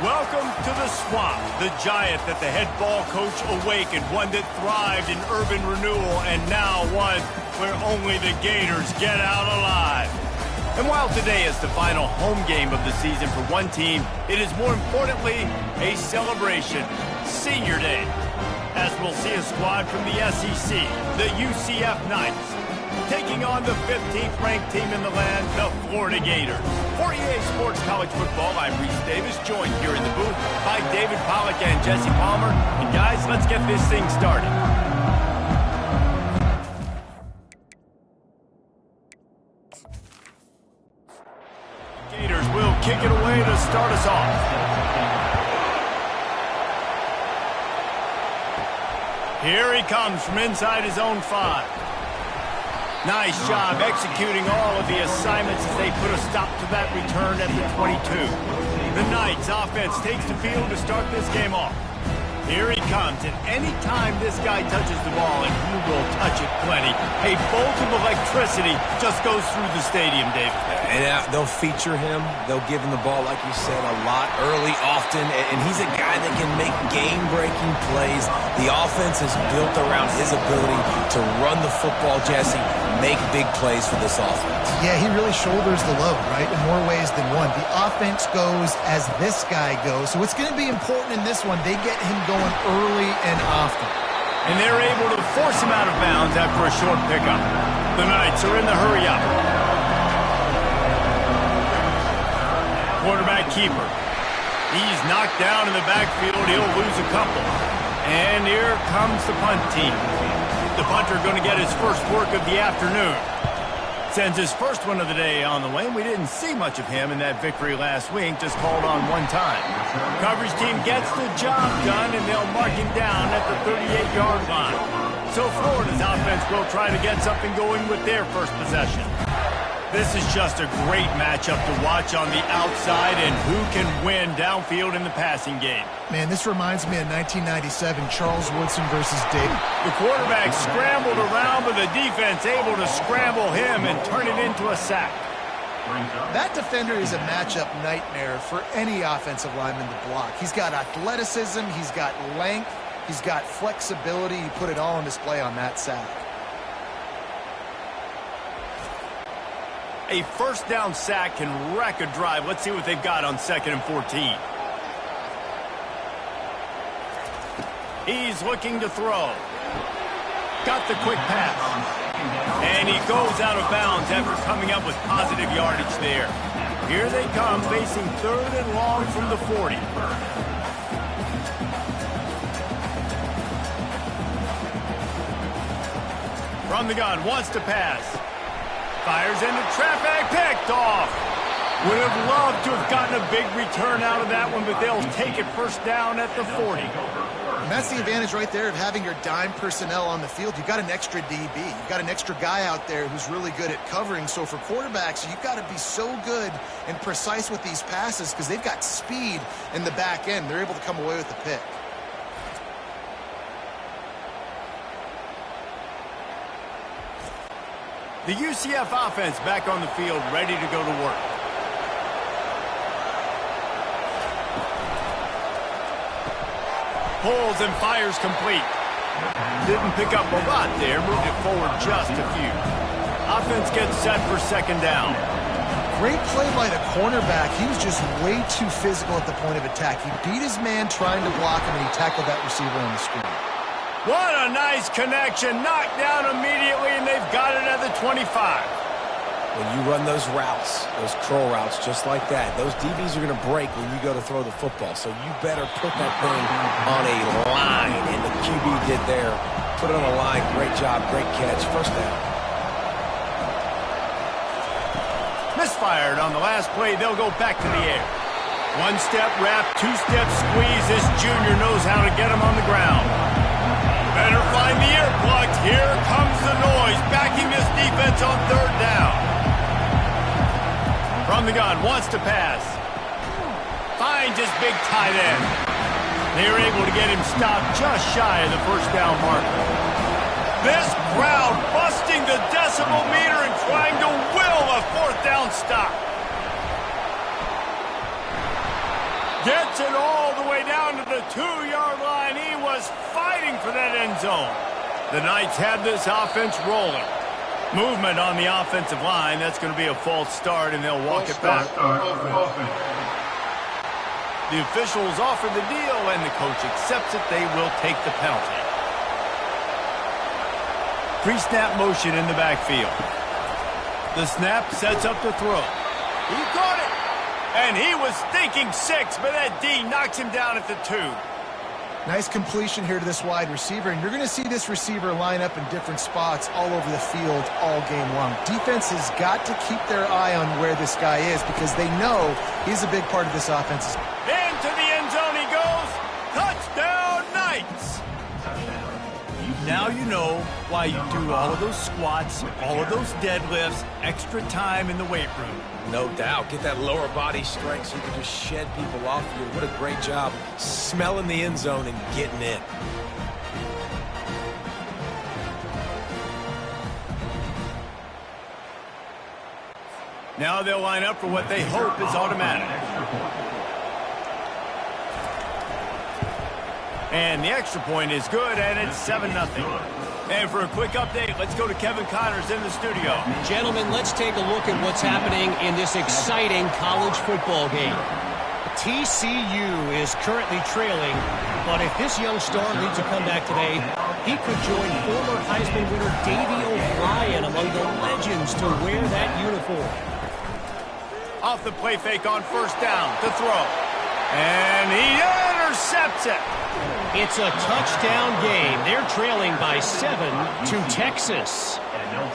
Welcome to the Swamp, the giant that the head ball coach awakened, one that thrived in urban renewal, and now one where only the Gators get out alive. And while today is the final home game of the season for one team, it is more importantly a celebration, Senior Day, as we'll see a squad from the SEC, the UCF Knights, taking on the 15th ranked team in the land, the Florida Gators. For EA Sports College Football, I'm Reese Davis, joined here in the booth by David Pollack and Jesse Palmer. And guys, let's get this thing started. Gators will kick it away to start us off. Here he comes from inside his own 5. Nice job executing all of the assignments as they put a stop to that return at the 22. The Knights offense takes the field to start this game off. Here he comes, and any time this guy touches the ball, and he will touch it plenty, a bolt of electricity just goes through the stadium, David. And they'll feature him. They'll give him the ball, like you said, a lot, early, often. And he's a guy that can make game-breaking plays. The offense is built around his ability to run the football, Jesse, make big plays for this offense. Yeah, he really shoulders the load, right, in more ways than one. The offense goes as this guy goes. So it's going to be important in this one. They get him going early and often. And they're able to force him out of bounds after a short pickup. The Knights are in the hurry-up. Quarterback keeper. He's knocked down in the backfield. He'll lose a couple. And here comes the punt team. The punter going to get his first work of the afternoon. Sends his first one of the day on the way. We didn't see much of him in that victory last week, just called on one time. Coverage team gets the job done, and they'll mark him down at the 38-yard line. So Florida's offense will try to get something going with their first possession. This is just a great matchup to watch on the outside, and who can win downfield in the passing game. Man, this reminds me of 1997, Charles Woodson versus Dave. The quarterback scrambled around, but the defense able to scramble him and turn it into a sack. That defender is a matchup nightmare for any offensive lineman to block. He's got athleticism, he's got length, he's got flexibility. He put it all on display on that sack. A first down sack can wreck a drive. Let's see what they've got on 2nd and 14. He's looking to throw. Got the quick pass. And he goes out of bounds after coming up with positive yardage there. Here they come, facing 3rd and long from the 40. From the gun, wants to pass. Fires into traffic, picked off. Would have loved to have gotten a big return out of that one, but they'll take it first down at the 40. And that's the advantage right there of having your dime personnel on the field. You've got an extra DB. You've got an extra guy out there who's really good at covering. So for quarterbacks, you've got to be so good and precise with these passes because they've got speed in the back end. They're able to come away with the pick. The UCF offense back on the field, ready to go to work. Pulls and fires complete. Didn't pick up a lot there, moved it forward just a few. Offense gets set for 2nd down. Great play by the cornerback. He was just way too physical at the point of attack. He beat his man trying to block him, and he tackled that receiver on the screen. What a nice connection. Knocked down immediately, and they've got it at the 25. When you run those routes, those curl routes, just like that, those DBs are going to break when you go to throw the football. So you better put that thing on a line, and the QB did there. Put it on a line. Great job, great catch. First down. Misfired on the last play. They'll go back to the air. 1-step wrap, 2-step squeeze. This junior knows how to get him on the ground. Better find the earplugs. Here comes the noise, backing this defense on 3rd down. From the gun, wants to pass. Finds his big tight end. They were able to get him stopped just shy of the first down marker. This crowd busting the decibel meter and trying to will a 4th down stop. Gets it all the way down to the 2-yard line. He was fighting for that end zone. The Knights have this offense rolling. Movement on the offensive line. That's going to be a false start, and they'll walk it back. The officials offer the deal, and the coach accepts it. They will take the penalty. Pre-snap motion in the backfield. The snap sets up the throw. He caught it. And he was thinking 6, but that D knocks him down at the 2. Nice completion here to this wide receiver, and you're going to see this receiver line up in different spots all over the field all game long. Defense has got to keep their eye on where this guy is because they know he's a big part of this offense. Into the end zone he goes. Touchdown, Knights! Now you know why you do all of those squats, all of those deadlifts, extra time in the weight room. No doubt. Get that lower body strength so you can just shed people off you. What a great job smelling the end zone and getting in. Now they'll line up for what they hope is automatic. And the extra point is good, and it's 7-0. And for a quick update, let's go to Kevin Connors in the studio. Gentlemen, let's take a look at what's happening in this exciting college football game. TCU is currently trailing, but if this young star leads a comeback today, he could join former Heisman winner Davey O'Brien among the legends to wear that uniform. Off the play fake on first down to throw. And he intercepts it. It's a touchdown game. They're trailing by 7 to Texas.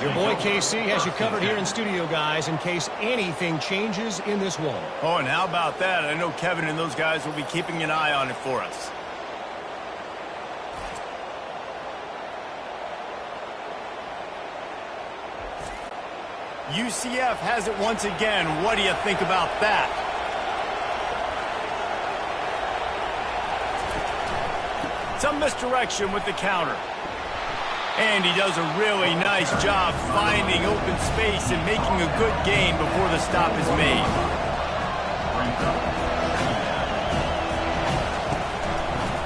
Your boy KC has you covered here in studio, guys, in case anything changes in this one. Oh, and how about that? I know Kevin and those guys will be keeping an eye on it for us. UCF has it once again. What do you think about that? Some misdirection with the counter. And he does a really nice job finding open space and making a good gain before the stop is made.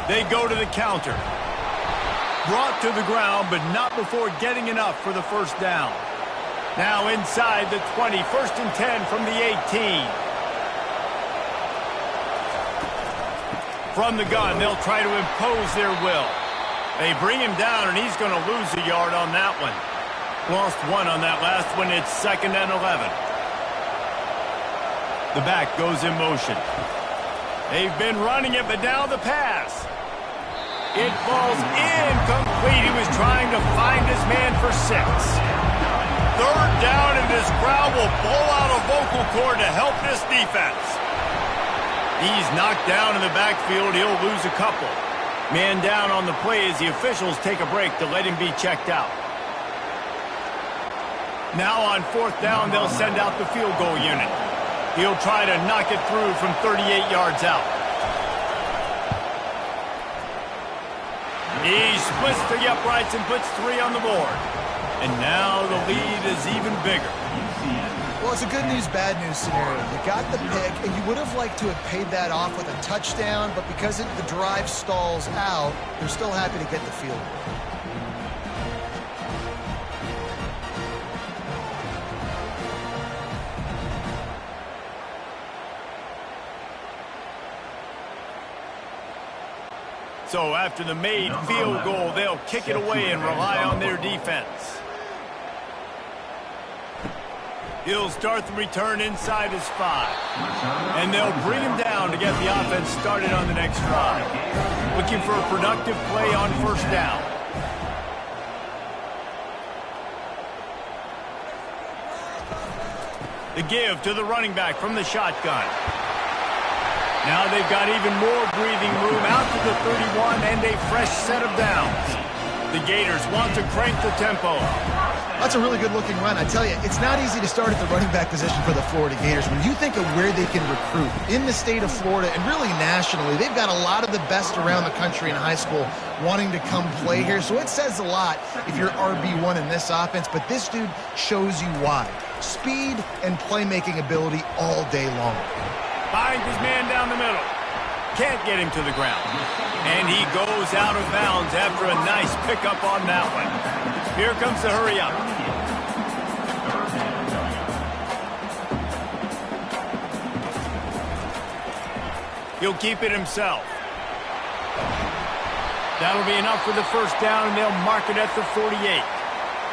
They go to the counter. Brought to the ground, but not before getting enough for the first down. Now inside the 20, 1st and 10 from the 18. From the gun, they'll try to impose their will. They bring him down, and he's going to lose a yard on that one. Lost 1 on that last one. It's 2nd and 11. The back goes in motion. They've been running it, but now the pass. It falls incomplete. He was trying to find his man for 6. 3rd down, and this crowd will blow out a vocal cord to help this defense. He's knocked down in the backfield. He'll lose a couple. Man down on the play as the officials take a break to let him be checked out. Now on 4th down, they'll send out the field goal unit. He'll try to knock it through from 38 yards out. He splits the uprights and puts 3 on the board. And now the lead is even bigger. Well, it's a good news, bad news scenario. You got the pick, and you would have liked to have paid that off with a touchdown, but because the drive stalls out, they're still happy to get the field goal. So after the made field goal, they'll kick it away and rely on their defense. He'll start the return inside his 5. And they'll bring him down to get the offense started on the next drive. Looking for a productive play on 1st down. The give to the running back from the shotgun. Now they've got even more breathing room out to the 31 and a fresh set of downs. The Gators want to crank the tempo. That's a really good-looking run. I tell you, it's not easy to start at the running back position for the Florida Gators. When you think of where they can recruit in the state of Florida and really nationally, they've got a lot of the best around the country in high school wanting to come play here. So it says a lot if you're RB1 in this offense, but this dude shows you why. Speed and playmaking ability all day long. Finds his man down the middle. can't get him to the ground. And he goes out of bounds after a nice pickup on that one. Here comes the hurry up. He'll keep it himself. That'll be enough for the first down, and they'll mark it at the 48.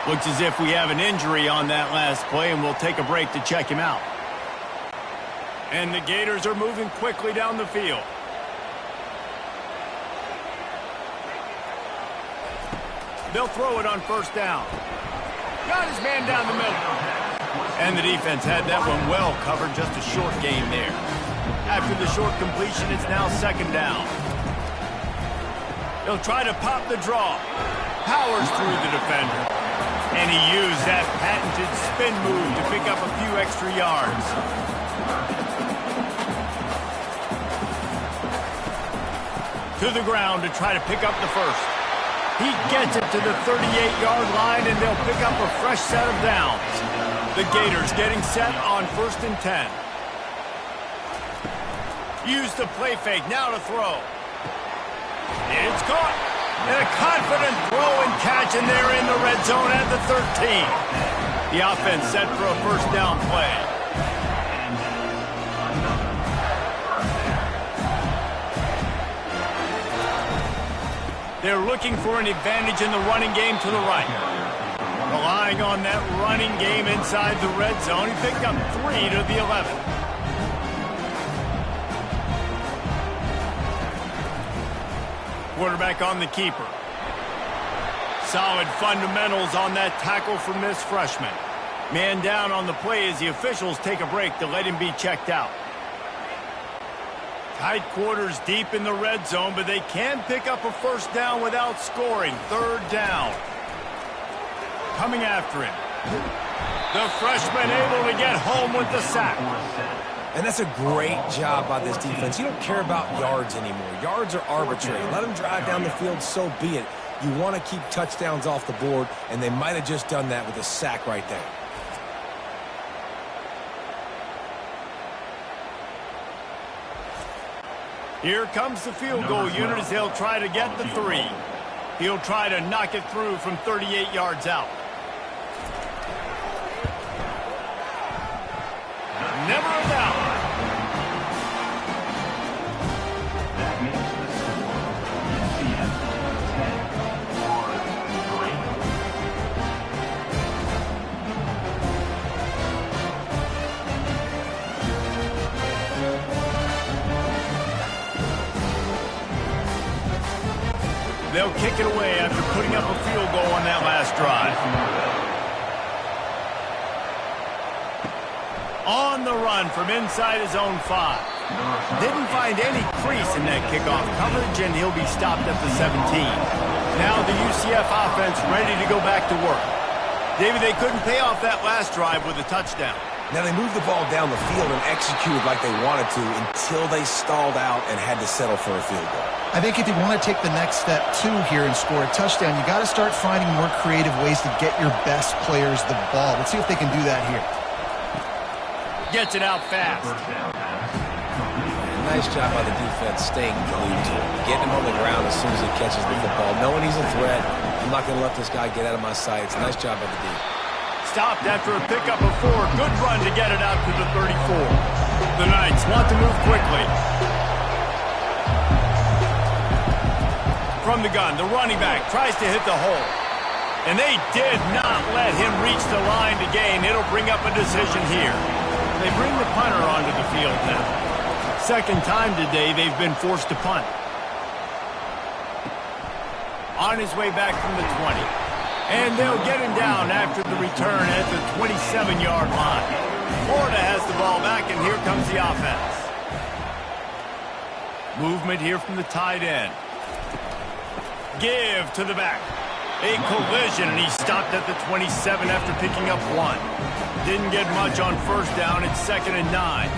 Looks as if we have an injury on that last play, and we'll take a break to check him out. And the Gators are moving quickly down the field. They'll throw it on first down. Got his man down the middle. And the defense had that one well covered, just a short gain there. After the short completion, it's now second down. He'll try to pop the draw. Powers through the defender. And he used that patented spin move to pick up a few extra yards. To the ground to try to pick up the first. He gets it to the 38-yard line, and they'll pick up a fresh set of downs. The Gators getting set on 1st and 10. Use the play fake, now to throw. It's caught. And a confident throw and catch, and they're in the red zone at the 13. The offense set for a first down play. They're looking for an advantage in the running game to the right. Relying on that running game inside the red zone. He picked up 3 to the 11. Quarterback on the keeper. Solid fundamentals on that tackle from this freshman. Man down on the play as the officials take a break to let him be checked out. Tight quarters deep in the red zone, but they can pick up a first down without scoring. Third down. Coming after him. The freshman able to get home with the sack. And that's a great job by this defense. You don't care about yards anymore. Yards are arbitrary. Let them drive down the field, so be it. You want to keep touchdowns off the board, and they might have just done that with a sack right there. Here comes the field goal unit as they'll try to get the 3. He'll try to knock it through from 38 yards out. Never a doubt. That makes the score UCF 10-4. They'll kick it away after putting up a field goal on that last drive. On the run from inside his own 5. Didn't find any crease in that kickoff coverage, and he'll be stopped at the 17. Now the UCF offense ready to go back to work. David, they couldn't pay off that last drive with a touchdown. Now they moved the ball down the field and executed like they wanted to until they stalled out and had to settle for a field goal. I think if you want to take the next step, too, here and score a touchdown, you got to start finding more creative ways to get your best players the ball. Let's see if they can do that here. Gets it out fast. Nice job by the defense staying glued to him, getting him on the ground as soon as he catches the football, knowing he's a threat. I'm not going to let this guy get out of my sights. Nice job by the D. Stopped after a pickup of 4. Good run to get it out to the 34. The Knights want to move quickly. From the gun, the running back tries to hit the hole. And they did not let him reach the line to gain. It'll bring up a decision here. They bring the punter onto the field now. Second time today they've been forced to punt. On his way back from the 20. And they'll get him down after the return at the 27-yard line. Florida has the ball back, and here comes the offense. Movement here from the tight end. Give to the back. A collision, and he stopped at the 27 after picking up 1. Didn't get much on first down. It's 2nd and 9.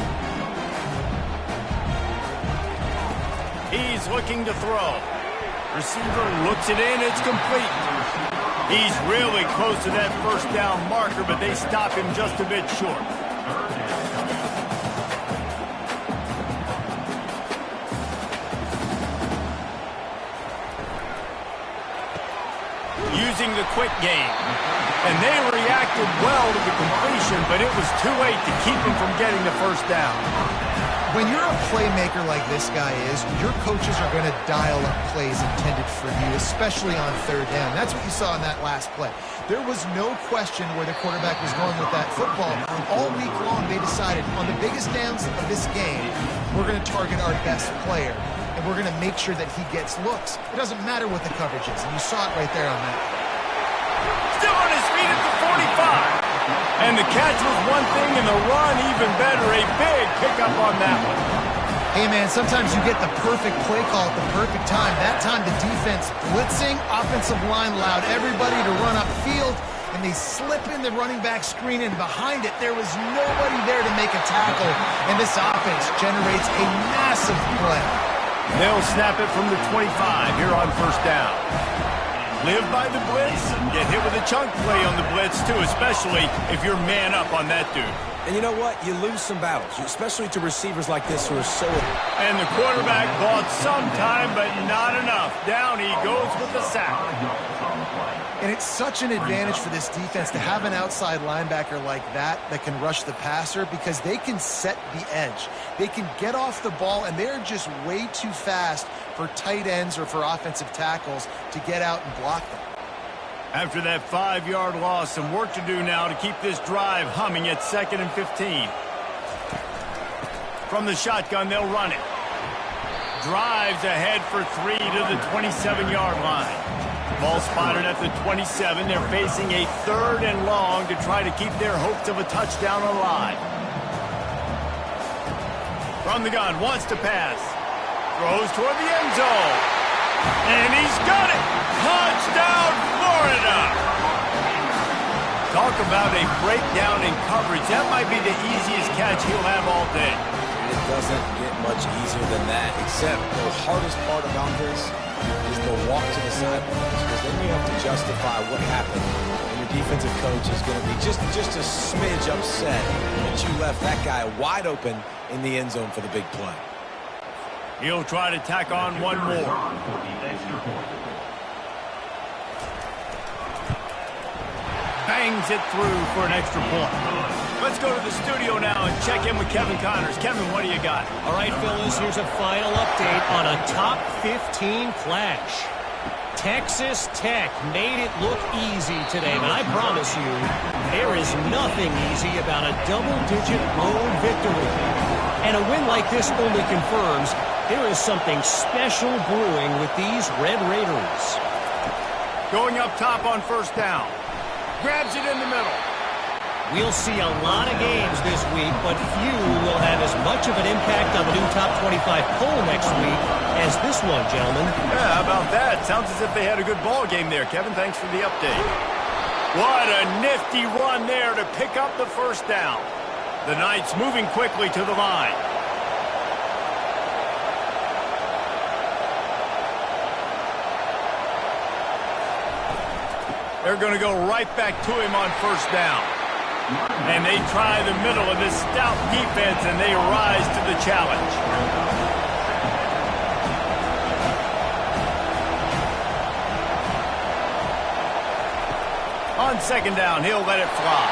He's looking to throw. Receiver looks it in. It's complete. He's really close to that first down marker, but they stop him just a bit short. using the quick game. And they reacted well to the completion, but it was too late to keep them from getting the first down. When you're a playmaker like this guy is, your coaches are going to dial up plays intended for you, especially on third down. That's what you saw in that last play. There was no question where the quarterback was going with that football. All week long, they decided on the biggest downs of this game, we're going to target our best player, and we're going to make sure that he gets looks. It doesn't matter what the coverage is, and you saw it right there on that. Still on his feet at the 45. And the catch was one thing, and the run even better. A big pickup on that one. Hey, man, sometimes you get the perfect play call at the perfect time. That time the defense blitzing, offensive line allowed everybody to run upfield, and they slip in the running back screen, and behind it there was nobody there to make a tackle, and this offense generates a massive play. They'll snap it from the 25 here on first down. Live by the blitz, get hit with a chunk play on the blitz too, especially if you're man up on that dude. And you know what? You lose some battles, especially to receivers like this who are so... And the quarterback bought some time, but not enough. Down he goes with the sack. And it's such an advantage for this defense to have an outside linebacker like that can rush the passer, because they can set the edge. They can get off the ball, and they're just way too fast for tight ends or for offensive tackles to get out and block them. After that 5-yard loss, some work to do now to keep this drive humming at 2nd and 15. From the shotgun, they'll run it. Drives ahead for 3 to the 27-yard line. Ball spotted at the 27. They're facing a 3rd and long to try to keep their hopes of a touchdown alive. From the gun, wants to pass. Throws toward the end zone. And he's got it! Touchdown, Florida! Talk about a breakdown in coverage. That might be the easiest catch he'll have all day. It doesn't get much easier than that, except the hardest part about this is the walk to the sidelines, because then you have to justify what happened, and your defensive coach is going to be just a smidge upset that you left that guy wide open in the end zone for the big play. He'll try to tack on one more. Bangs it through for an extra point. Let's go to the studio now and check in with Kevin Connors. Kevin, what do you got? All right, fellas, here's a final update on a top 15 clash. Texas Tech made it look easy today, but I promise you, there is nothing easy about a double-digit road victory. And a win like this only confirms there is something special brewing with these Red Raiders. Going up top on first down. Grabs it in the middle. We'll see a lot of games this week, but few will have as much of an impact on the new top 25 poll next week as this one, gentlemen. Yeah, how about that? Sounds as if they had a good ball game there. Kevin, thanks for the update. What a nifty run there to pick up the first down. The Knights moving quickly to the line. They're going to go right back to him on first down. And they try the middle of this stout defense, and they rise to the challenge. On second down, he'll let it fly.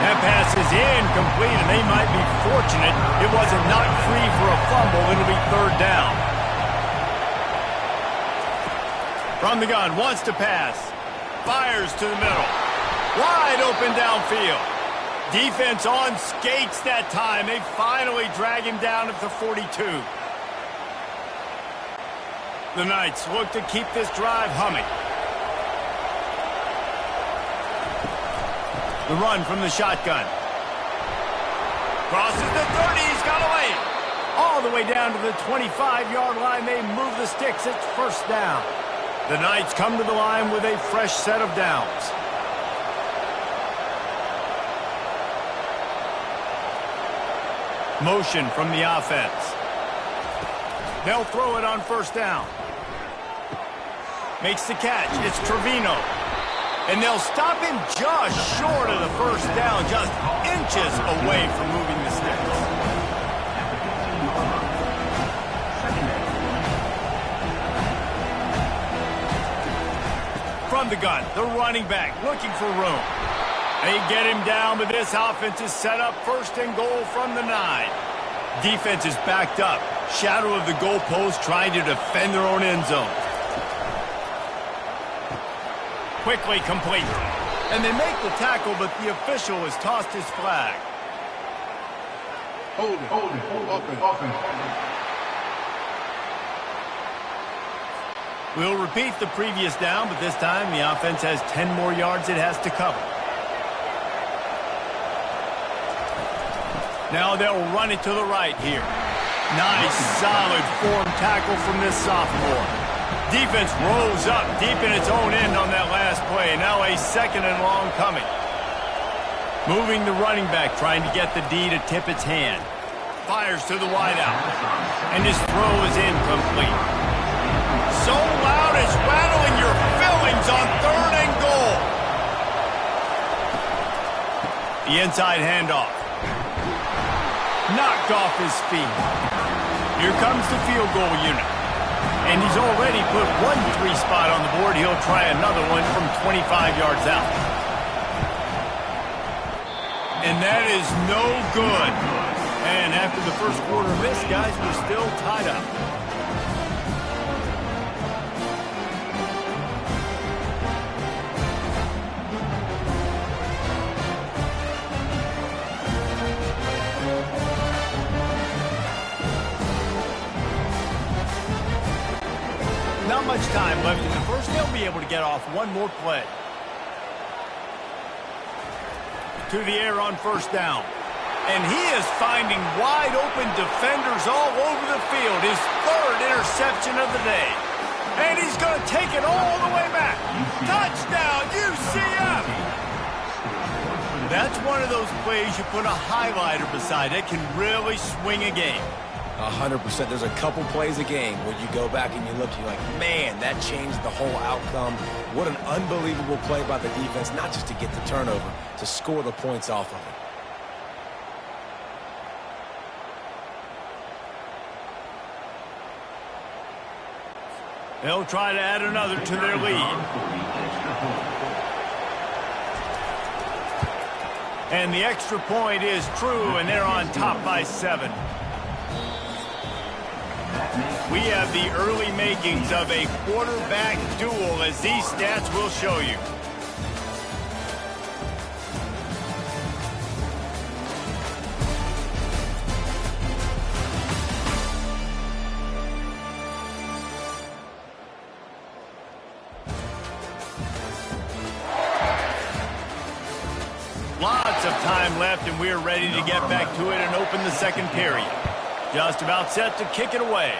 That pass is incomplete, and they might be fortunate it wasn't knocked free for a fumble. It'll be third down. From the gun, wants to pass. Fires to the middle. Wide open downfield. Defense on skates that time. They finally drag him down at the 42. The Knights look to keep this drive humming. The run from the shotgun. Crosses the 30. He's got away. All the way down to the 25-yard line. They move the sticks. It's first down. The Knights come to the line with a fresh set of downs. Motion from the offense. They'll throw it on first down. Makes the catch. It's Trevino. And they'll stop him just short of the first down, just inches away from moving the sticks. From the gun, the running back looking for room. They get him down, but this offense is set up first and goal from the 9. Defense is backed up. Shadow of the goalpost trying to defend their own end zone. Quickly complete. And they make the tackle, but the official has tossed his flag. Hold it. Offense. We'll repeat the previous down, but this time the offense has 10 more yards it has to cover. Now they'll run it to the right here. Nice, solid form tackle from this sophomore. Defense rolls up deep in its own end on that last play. Now a 2nd and long coming. Moving the running back, trying to get the D to tip its hand. Fires to the wideout. And his throw is incomplete. So loud it's rattling your fillings on 3rd and goal. The inside handoff. Knocked off his feet. Here comes the field goal unit. And he's already put 1 3 spot on the board. He'll try another one from 25 yards out. And that is no good. And after the first quarter miss, guys, we're still tied up. Not much time left in the first. They'll be able to get off one more play. To the air on 1st down. And he is finding wide open defenders all over the field. His 3rd interception of the day. And he's going to take it all the way back. Touchdown, UCF! That's one of those plays you put a highlighter beside it. Can really swing a game. 100%. There's a couple plays a game where you go back and you look, you're like, man, that changed the whole outcome. What an unbelievable play by the defense, not just to get the turnover, to score the points off of it. They'll try to add another to their lead. And the extra point is true, and they're on top by 7. We have the early makings of a quarterback duel, as these stats will show you. Lots of time left, and we're ready to get back to it and open the 2nd period. Just about set to kick it away.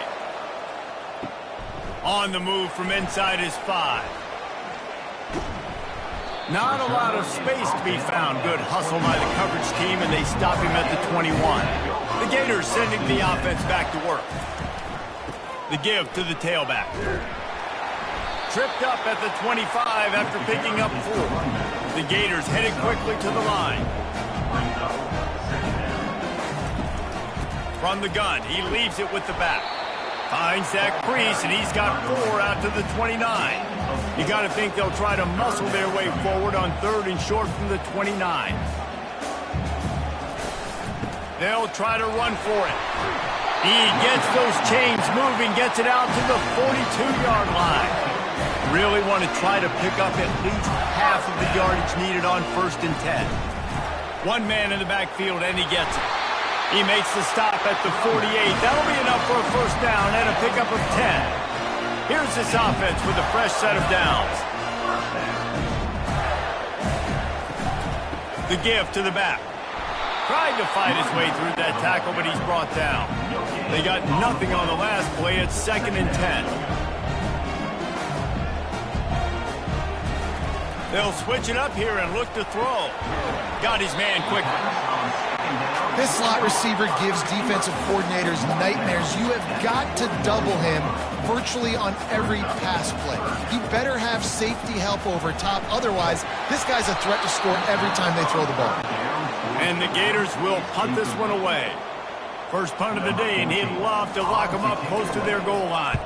On the move from inside his 5. Not a lot of space to be found. Good hustle by the coverage team, and they stop him at the 21. The Gators sending the offense back to work. The give to the tailback. Tripped up at the 25 after picking up 4. The Gators headed quickly to the line. From the gun, he leaves it with the back. Finds that crease, and he's got 4 out to the 29. You got to think they'll try to muscle their way forward on 3rd and short from the 29. They'll try to run for it. He gets those chains moving, gets it out to the 42-yard line. Really want to try to pick up at least half of the yardage needed on 1st and 10. One man in the backfield, and he gets it. He makes the stop at the 48. That'll be enough for a 1st down and a pickup of 10. Here's this offense with a fresh set of downs. The give to the back. Tried to fight his way through that tackle, but he's brought down. They got nothing on the last play. It's 2nd and 10. They'll switch it up here and look to throw. Got his man quickly. This slot receiver gives defensive coordinators nightmares. You have got to double him virtually on every pass play. You better have safety help over top. Otherwise, this guy's a threat to score every time they throw the ball. And the Gators will punt this one away. First punt of the day, and he'd love to lock them up close to their goal line.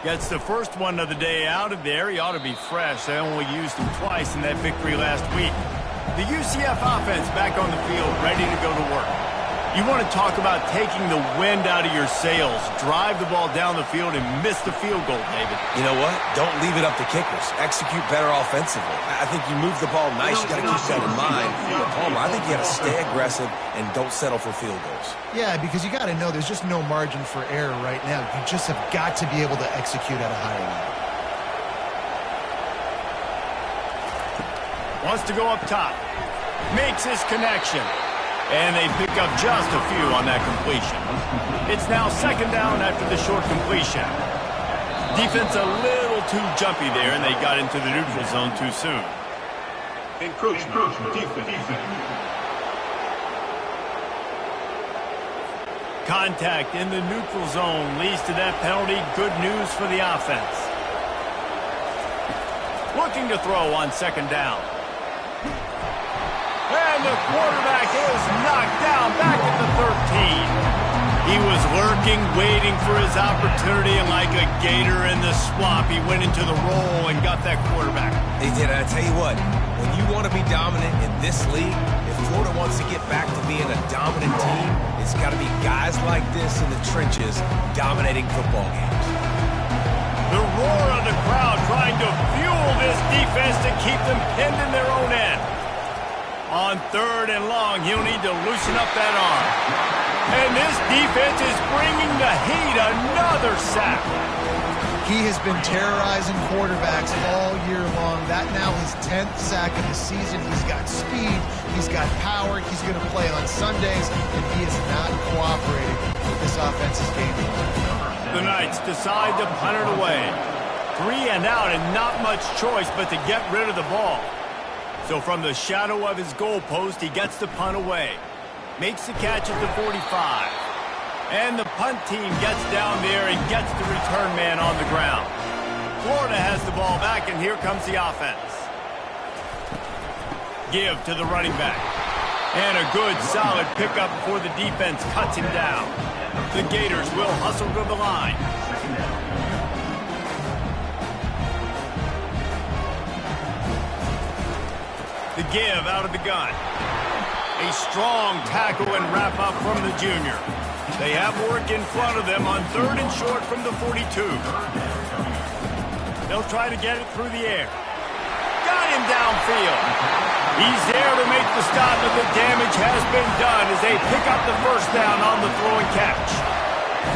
Gets the first one of the day out of there. He ought to be fresh. They only used him twice in that victory last week. The UCF offense back on the field, ready to go to work. You want to talk about taking the wind out of your sails. Drive the ball down the field and miss the field goal, David. You know what? Don't leave it up to kickers. Execute better offensively. I think you move the ball nice. You got to keep that in mind. But Palmer, I think you got to stay aggressive and don't settle for field goals. Yeah, because you got to know there's just no margin for error right now. You just have got to be able to execute at a higher level. Wants to go up top. Makes his connection. And they pick up just a few on that completion. It's now second down after the short completion. Defense a little too jumpy there, and they got into the neutral zone too soon. Encroachment. Defense. Contact in the neutral zone leads to that penalty. Good news for the offense. Looking to throw on second down. And the quarterback is knocked down back at the 13. He was lurking, waiting for his opportunity, and like a gator in the swamp, he went into the roll and got that quarterback. He did. I tell you what, when you want to be dominant in this league, if Florida wants to get back to being a dominant team, it's got to be guys like this in the trenches dominating football games. The roar of the crowd trying to fuel this defense to keep them pinned in their own end. On third and long, he'll need to loosen up that arm. And this defense is bringing the heat. Another sack. He has been terrorizing quarterbacks all year long. That now his 10th sack of the season. He's got speed. He's got power. He's going to play on Sundays, and he is not cooperating with this offense's game plan. The Knights decide to punt it away. 3 and out and not much choice but to get rid of the ball. So from the shadow of his goalpost, he gets the punt away. Makes the catch at the 45. And the punt team gets down there and gets the return man on the ground. Florida has the ball back, and here comes the offense. Give to the running back. And a good, solid pickup before the defense cuts him down. The Gators will hustle to the line. The give out of the gun. A strong tackle and wrap up from the junior. They have work in front of them on third and short from the 42. They'll try to get it through the air. Got him downfield. He's there to make the stop, but the damage has been done as they pick up the first down on the throw and catch.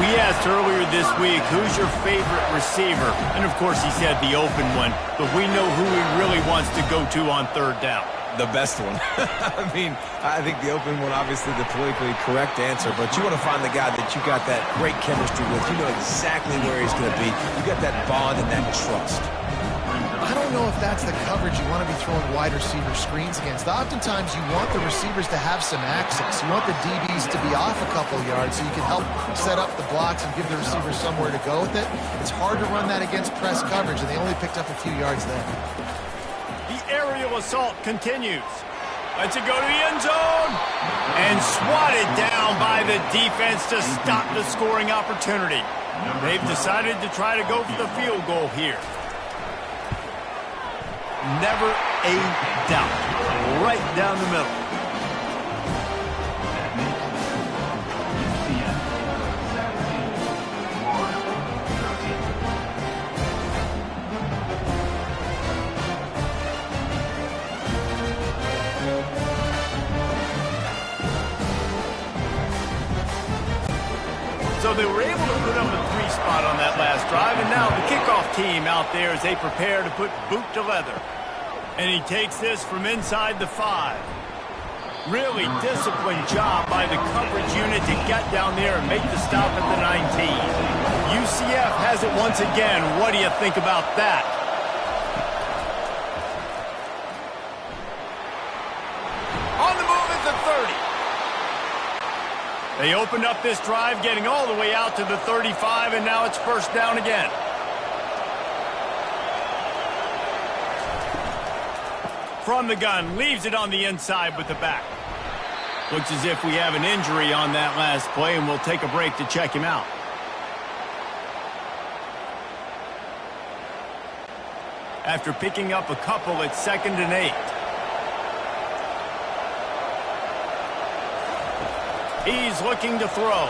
We asked earlier this week, who's your favorite receiver? And of course he said the open one, but we know who he really wants to go to on third down. The best one. I mean, I think the open one, obviously the politically correct answer, but you want to find the guy that you got that great chemistry with. You know exactly where he's going to be. You got that bond and that trust. I don't know if that's the coverage you want to be throwing wide receiver screens against. Oftentimes, you want the receivers to have some access. You want the DBs to be off a couple yards so you can help set up the blocks and give the receivers somewhere to go with it. It's hard to run that against press coverage, and they only picked up a few yards there. The aerial assault continues. Lets it go to the end zone. And swatted down by the defense to stop the scoring opportunity. They've decided to try to go for the field goal here. Never a doubt. Right down the middle. So they were able to put up a 3 spot on that last drive, and now the kickoff team out there as they prepare to put boot to leather. And he takes this from inside the 5. Really disciplined job by the coverage unit to get down there and make the stop at the 19. UCF has it once again. What do you think about that? On the move at the 30. They opened up this drive, getting all the way out to the 35, and now it's first down again. From the gun, leaves it on the inside with the back. Looks as if we have an injury on that last play, and we'll take a break to check him out. after picking up a couple at 2nd and 8. He's looking to throw.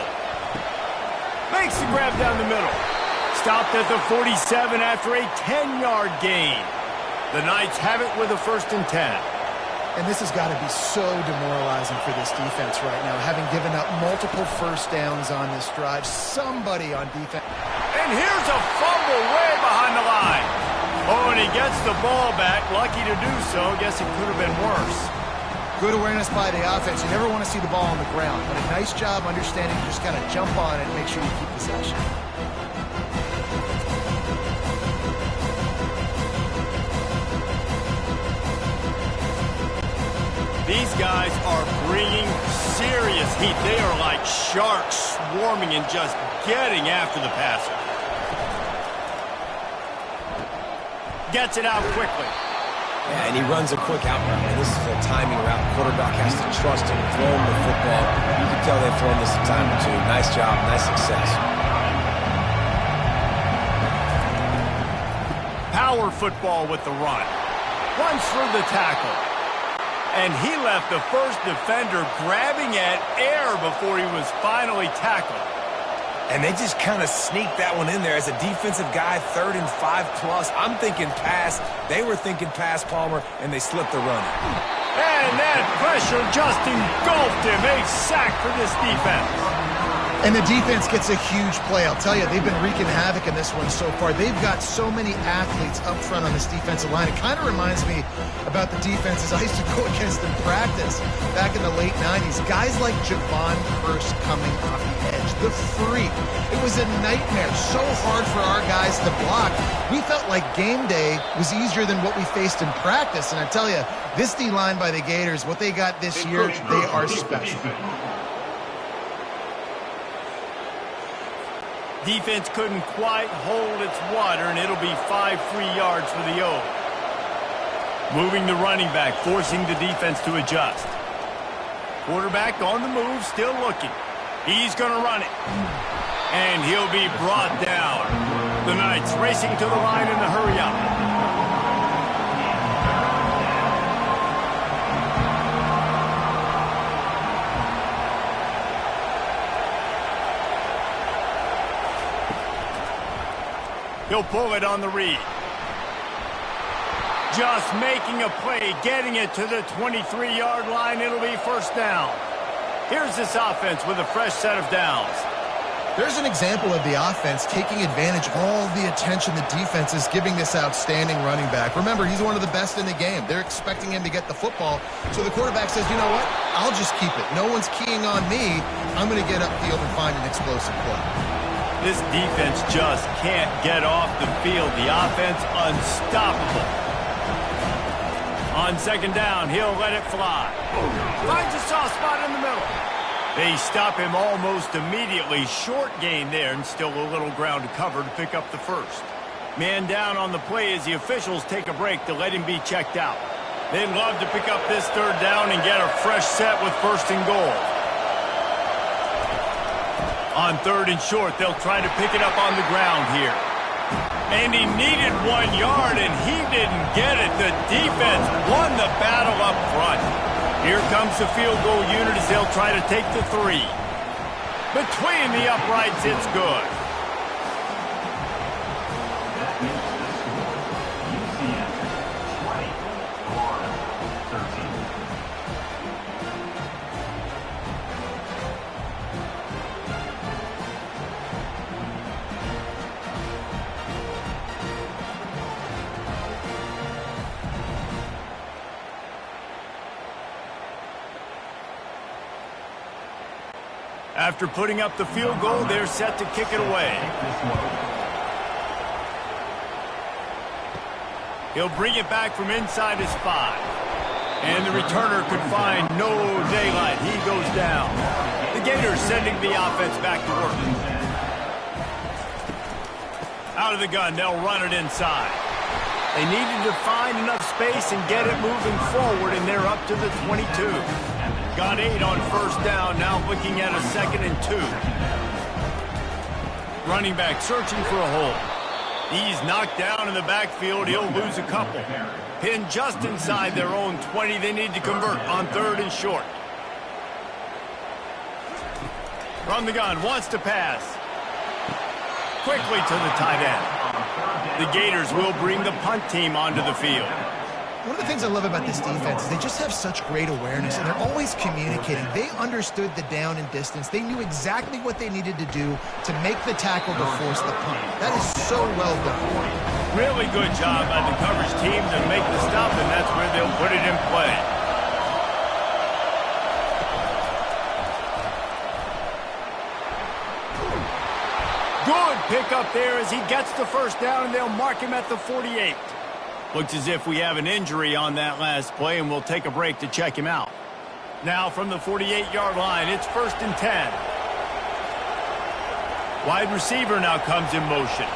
Makes the grab down the middle. Stopped at the 47 after a 10-yard gain. The Knights have it with a 1st and 10. And this has got to be so demoralizing for this defense right now, having given up multiple first downs on this drive. Somebody on defense. And here's a fumble way behind the line. Oh, and he gets the ball back. Lucky to do so. Guess it could have been worse. Good awareness by the offense. You never want to see the ball on the ground, but a nice job understanding to just kind of jump on it and make sure you keep possession. These guys are bringing serious heat. They are like sharks swarming and just getting after the passer. Gets it out quickly. Yeah, and he runs a quick out route, and this is a timing route. Quarterback has to trust him, throw him the football. You can tell they've thrown this a time or two. Nice job, nice success. Power football with the run. Runs through the tackle. And he left the first defender grabbing at air before he was finally tackled. And they just kind of sneaked that one in there as a defensive guy, 3rd and 5+. I'm thinking pass. They were thinking pass, Palmer, and they slipped the run. And that pressure just engulfed him. A sack for this defense. And the defense gets a huge play. I'll tell you, they've been wreaking havoc in this one so far. They've got so many athletes up front on this defensive line. It kind of reminds me about the defenses I used to go against in practice back in the late 90s. Guys like Javon Curse coming off the edge. The freak. It was a nightmare. So hard for our guys to block. We felt like game day was easier than what we faced in practice. And I tell you, this D-line by the Gators, what they got this year, they are special. Defense couldn't quite hold its water, and it'll be 5 free yards for the O. Moving the running back, forcing the defense to adjust. Quarterback on the move, still looking. He's going to run it. And he'll be brought down. The Knights racing to the line in a hurry up. He'll pull it on the read. Just making a play, getting it to the 23-yard line. It'll be 1st down. Here's this offense with a fresh set of downs. There's an example of the offense taking advantage of all the attention the defense is giving this outstanding running back. Remember, he's one of the best in the game. They're expecting him to get the football. So the quarterback says, you know what? I'll just keep it. No one's keying on me. I'm going to get upfield and find an explosive play. This defense just can't get off the field. The offense unstoppable. On 2nd down, he'll let it fly. Finds a soft spot in the middle. They stop him almost immediately. Short gain there, and still a little ground to cover to pick up the 1st. Man down on the play as the officials take a break to let him be checked out. They'd love to pick up this 3rd down and get a fresh set with 1st and goal. On 3rd and short, they'll try to pick it up on the ground here. And he needed 1 yard, and he didn't get it. The defense won the battle up front. Here comes the field goal unit as they'll try to take the 3. Between the uprights, it's good. UCF 20, 13. After putting up the field goal, they're set to kick it away. He'll bring it back from inside his 5. And the returner could find no daylight. He goes down. The Gators sending the offense back to work. Out of the gun, they'll run it inside. They needed to find enough space and get it moving forward, and they're up to the 22. Got 8 on 1st down, now looking at a 2nd and 2. Running back searching for a hole. He's knocked down in the backfield. He'll lose a couple. Pinned just inside their own 20. They need to convert on 3rd and short. From the gun, wants to pass. Quickly to the tight end. The Gators will bring the punt team onto the field. One of the things I love about this defense is they just have such great awareness, and they're always communicating. They understood the down and distance. They knew exactly what they needed to do to make the tackle to force the punt. That is so well done. Really good job by the coverage team to make the stop, and that's where they'll put it in play. Good pick up there as he gets the first down, and they'll mark him at the 48. Looks as if we have an injury on that last play, and we'll take a break to check him out. Now from the 48-yard line, it's 1st and 10. Wide receiver now comes in motion.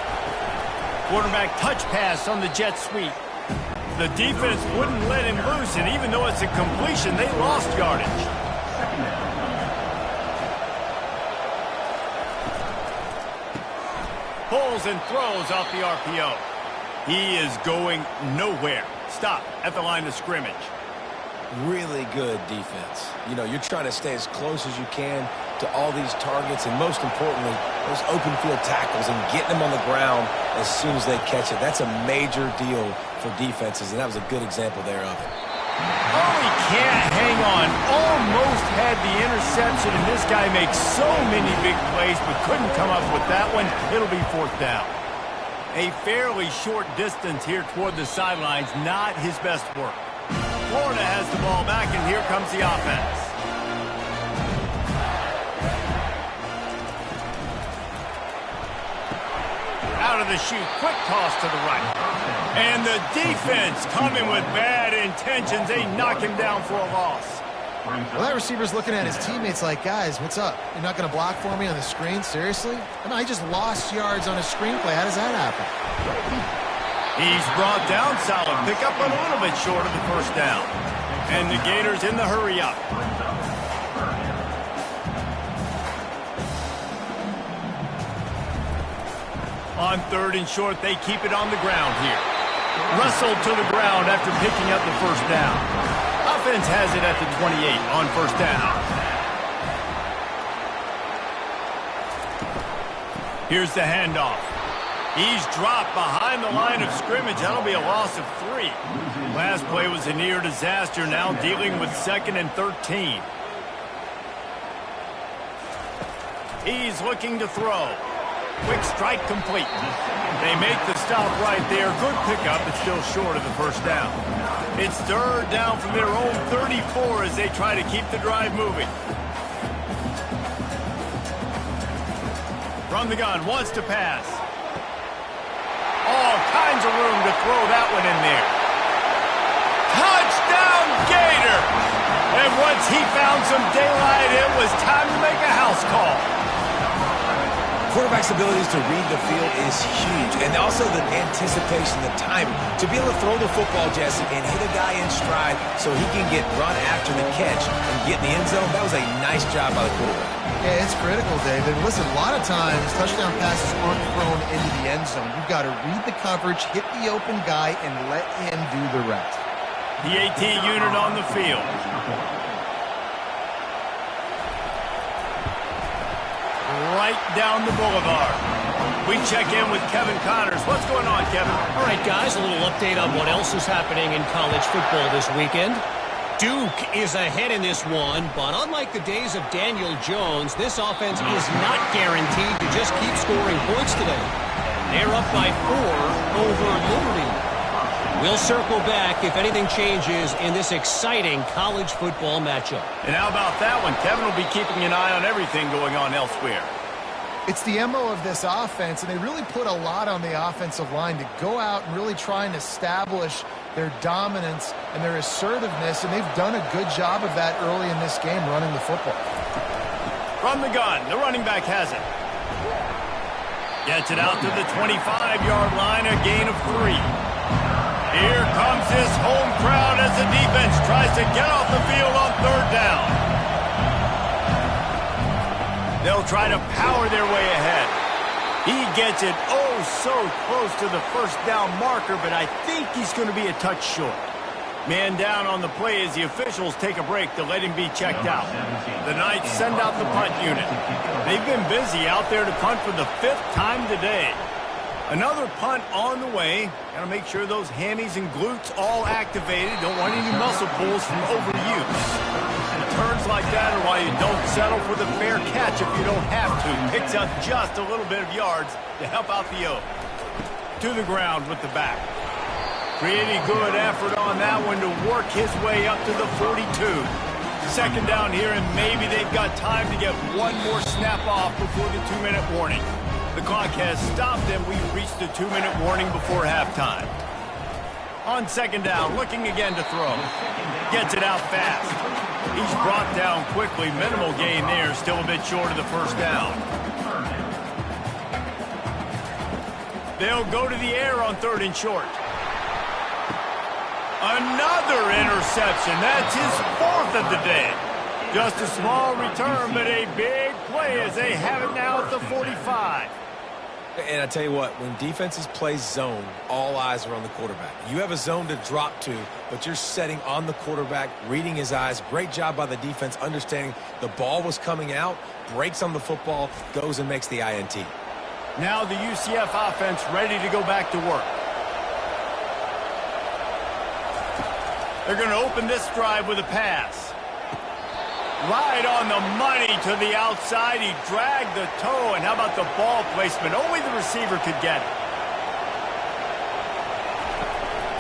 Quarterback touch pass on the jet sweep. The defense wouldn't let him loose, and even though it's a completion, they lost yardage. Pulls and throws off the RPO. He is going nowhere. Stop at the line of scrimmage. Really good defense. You know, you're trying to stay as close as you can to all these targets, and most importantly, those open field tackles and getting them on the ground as soon as they catch it. That's a major deal for defenses, and that was a good example there of it. Oh, he can't hang on. Almost had the interception, and this guy makes so many big plays, but couldn't come up with that one. It'll be 4th down. A fairly short distance here toward the sidelines, not his best work. Florida has the ball back, and here comes the offense. Out of the chute, quick toss to the right. And the defense coming with bad intentions. They knock him down for a loss. Well, that receiver's looking at his teammates like, guys, what's up? You're not going to block for me on the screen? Seriously? I mean, I just lost yards on a screenplay. How does that happen? He's brought down solid. Pick up a little bit short of the 1st down. And the Gators in the hurry up. On 3rd and short, they keep it on the ground here. Wrestled to the ground after picking up the 1st down. Offense has it at the 28 on 1st down. Here's the handoff. He's dropped behind the line of scrimmage. That'll be a loss of 3. Last play was a near disaster. Now dealing with 2nd and 13. He's looking to throw. Quick strike complete. They make the stop right there. Good pickup, but still short of the 1st down. It's 3rd down from their own 34 as they try to keep the drive moving. From the gun, wants to pass. All kinds of room to throw that one in there. Touchdown, Gator! And once he found some daylight, it was time to make a house call. Quarterback's abilities to read the field is huge, and also the anticipation, the timing. To be able to throw the football, Jesse, and hit a guy in stride so he can get run after the catch and get in the end zone, that was a nice job by the quarterback. Yeah, it's critical, David. Listen, a lot of times, touchdown passes aren't thrown into the end zone. You've got to read the coverage, hit the open guy, and let him do the rest. The AT unit on the field. Right down the boulevard. We check in with Kevin Connors. What's going on, Kevin? All right, guys, a little update on what else is happening in college football this weekend. Duke is ahead in this one, but unlike the days of Daniel Jones, this offense is not guaranteed to just keep scoring points today. They're up by 4 over Liberty. We'll circle back if anything changes in this exciting college football matchup. And how about that one? Kevin will be keeping an eye on everything going on elsewhere. It's the MO of this offense, and they really put a lot on the offensive line to go out and really try and establish their dominance and their assertiveness, and they've done a good job of that early in this game running the football. From the gun, the running back has it. Gets it out to the 25-yard line, a gain of 3. Here comes this home crowd as the defense tries to get off the field on 3rd down. They'll try to power their way ahead. He gets it oh so close to the first down marker, but I think he's going to be a touch short. Man down on the play as the officials take a break to let him be checked out. The Knights send out the punt unit. They've been busy out there to punt for the 5th time today. Another punt on the way. Got to make sure those hammies and glutes all activated. Don't want any muscle pulls from overuse. Turns like that are why you don't settle for the fair catch if you don't have to. Picks up just a little bit of yards to help out the O. To the ground with the back. Pretty good effort on that one to work his way up to the 42. Second down here, and maybe they've got time to get one more snap off before the 2-minute warning. The clock has stopped, and we've reached the 2-minute warning before halftime. On second down, looking again to throw. Gets it out fast. He's brought down quickly. Minimal gain there, still a bit short of the first down. They'll go to the air on 3rd and short. Another interception. That's his 4th of the day. Just a small return, but a big play as they have it now at the 45. And I tell you what, when defenses play zone, all eyes are on the quarterback. You have a zone to drop to, but you're setting on the quarterback, reading his eyes. Great job by the defense, understanding the ball was coming out, breaks on the football, goes and makes the INT. Now the UCF offense ready to go back to work. They're going to open this drive with a pass. Right on the money to the outside. He dragged the toe, and how about the ball placement? Only the receiver could get it.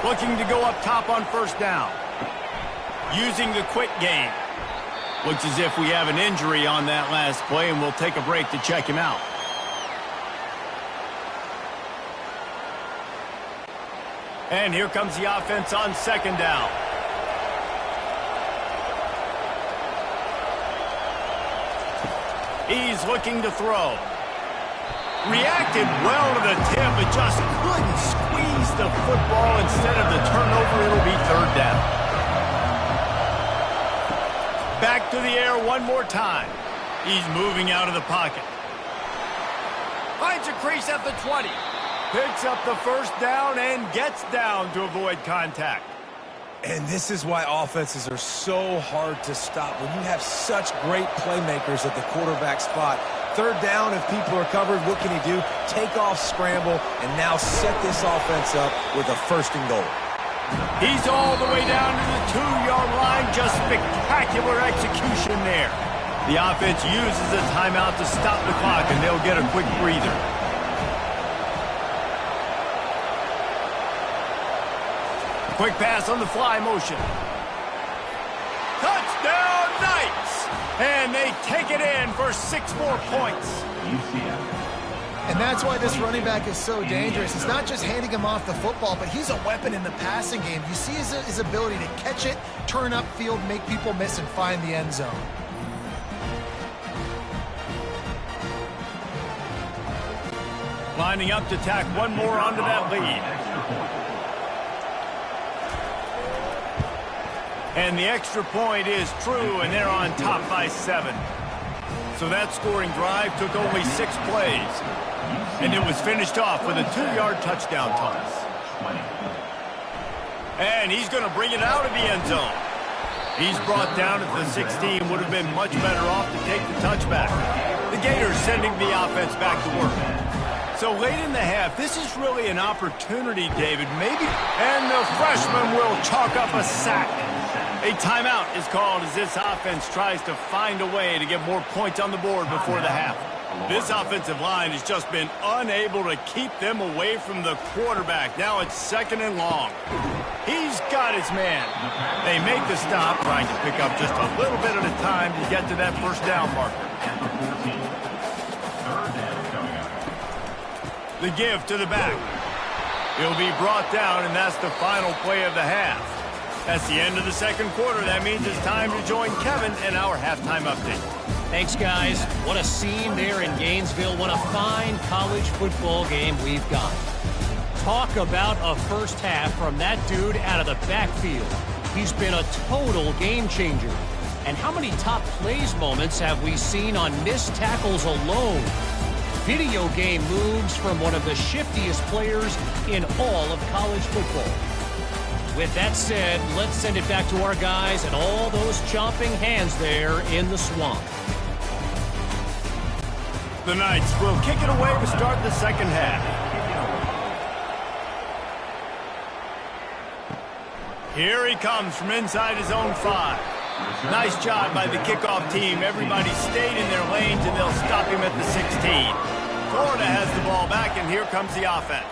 Looking to go up top on first down. Using the quick game. Looks as if we have an injury on that last play, and we'll take a break to check him out. And here comes the offense on second down. He's looking to throw. Reacted well to the tip, but just couldn't squeeze the football. Instead of the turnover, it'll be 3rd down. Back to the air one more time. He's moving out of the pocket. Finds a crease at the 20. Picks up the first down and gets down to avoid contact. And this is why offenses are so hard to stop. When you have such great playmakers at the quarterback spot, 3rd down, if people are covered, what can he do? Take off, scramble, and now set this offense up with a 1st and goal. He's all the way down to the 2-yard line. Just spectacular execution there. The offense uses a timeout to stop the clock, and they'll get a quick breather. Quick pass on the fly motion. Touchdown Knights! And they take it in for 6 more points. UCF. And that's why this running back is so dangerous. It's not just handing him off the football, but he's a weapon in the passing game. You see his ability to catch it, turn upfield, make people miss, and find the end zone. Lining up to tack one more onto that lead. And the extra point is true, and they're on top by 7. So that scoring drive took only 6 plays. And it was finished off with a 2-yard touchdown toss. And he's going to bring it out of the end zone. He's brought down at the 16. Would have been much better off to take the touchback. The Gators sending the offense back to work. So late in the half, this is really an opportunity, David, maybe. And the freshman will chalk up a sack. A timeout is called as this offense tries to find a way to get more points on the board before the half. This offensive line has just been unable to keep them away from the quarterback. Now it's 2nd and long. He's got his man. They make the stop, trying to pick up just a little bit at a time to get to that first down marker. The give to the back. He'll be brought down, and that's the final play of the half. That's the end of the 2nd quarter. That means it's time to join Kevin in our halftime update. Thanks, guys. What a scene there in Gainesville. What a fine college football game we've got. Talk about a first half from that dude out of the backfield. He's been a total game changer. And how many top plays moments have we seen on missed tackles alone? video game moves from one of the shiftiest players in all of college football. With that said, let's send it back to our guys and all those chomping hands there in the swamp. The Knights will kick it away to start the second half. Here he comes from inside his own 5. Nice job by the kickoff team. Everybody stayed in their lanes, and they'll stop him at the 16. Florida has the ball back, and here comes the offense.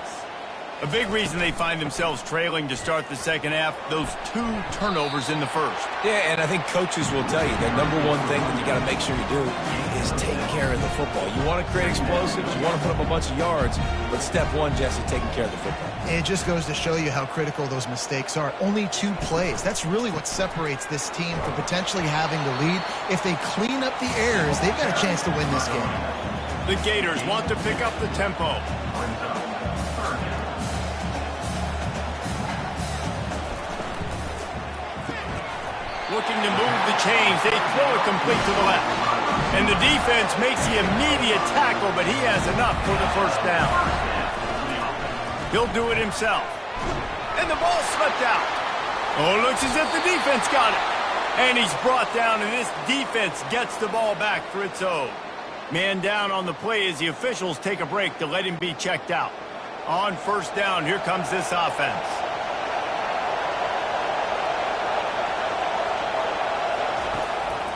A big reason they find themselves trailing to start the second half, those 2 turnovers in the first. Yeah, and I think coaches will tell you the number one thing that you got to make sure you do is take care of the football. You want to create explosives, you want to put up a bunch of yards, but step one, Jesse, taking care of the football. It just goes to show you how critical those mistakes are. Only 2 plays. That's really what separates this team from potentially having the lead. If they clean up the errors, they've got a chance to win this game. The Gators want to pick up the tempo. Looking to move the chains. They throw it complete to the left. And the defense makes the immediate tackle, but he has enough for the first down. He'll do it himself. And the ball slipped out. Oh, it looks as if the defense got it. And he's brought down, and this defense gets the ball back for its own. Man down on the play as the officials take a break to let him be checked out. On first down, here comes this offense.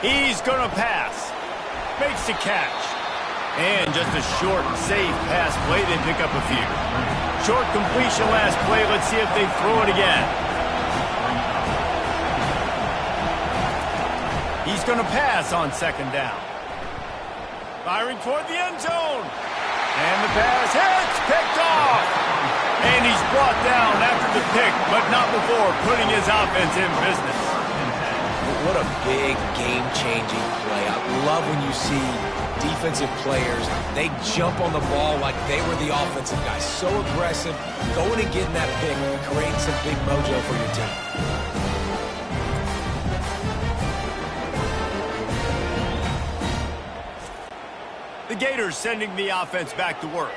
He's going to pass. Makes the catch. And just a short, safe pass play. They pick up a few. Short completion last play. Let's see if they throw it again. He's going to pass on second down. Firing toward the end zone. And the pass hits. Picked off. And he's brought down after the pick, but not before putting his offense in business. What a big game-changing play. I love when you see defensive players, they jump on the ball like they were the offensive guys. So aggressive, going and getting that pick, creating some big mojo for your team. The Gators sending the offense back to work.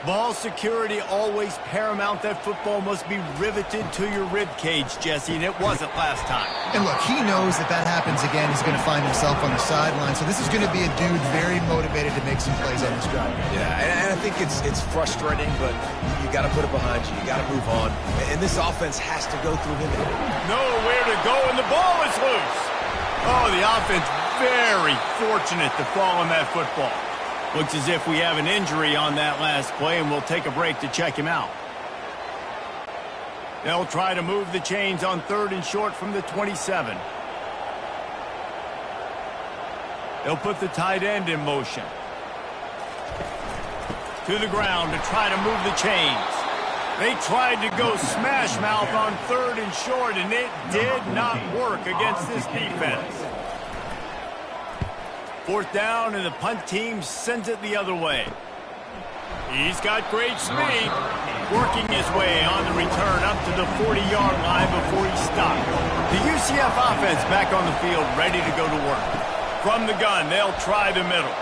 Ball security always paramount. That football must be riveted to your rib cage, Jesse, and it wasn't last time. And look, he knows that that happens again. He's going to find himself on the sideline. So this is going to be a dude very motivated to make some plays on this drive. Yeah, and I think it's frustrating, but you got to put it behind you. You got to move on. And this offense has to go through him. Nowhere to go, and the ball is loose. Oh, the offense very fortunate to fall on that football. Looks as if we have an injury on that last play, and we'll take a break to check him out. They'll try to move the chains on 3rd and short from the 27. They'll put the tight end in motion. To the ground to try to move the chains. They tried to go smash mouth on 3rd and short, and it did not work against this defense. 4th down, and the punt team sends it the other way. He's got great speed, working his way on the return up to the 40-yard line before he stopped. The UCF offense back on the field, ready to go to work. From the gun, they'll try the middle.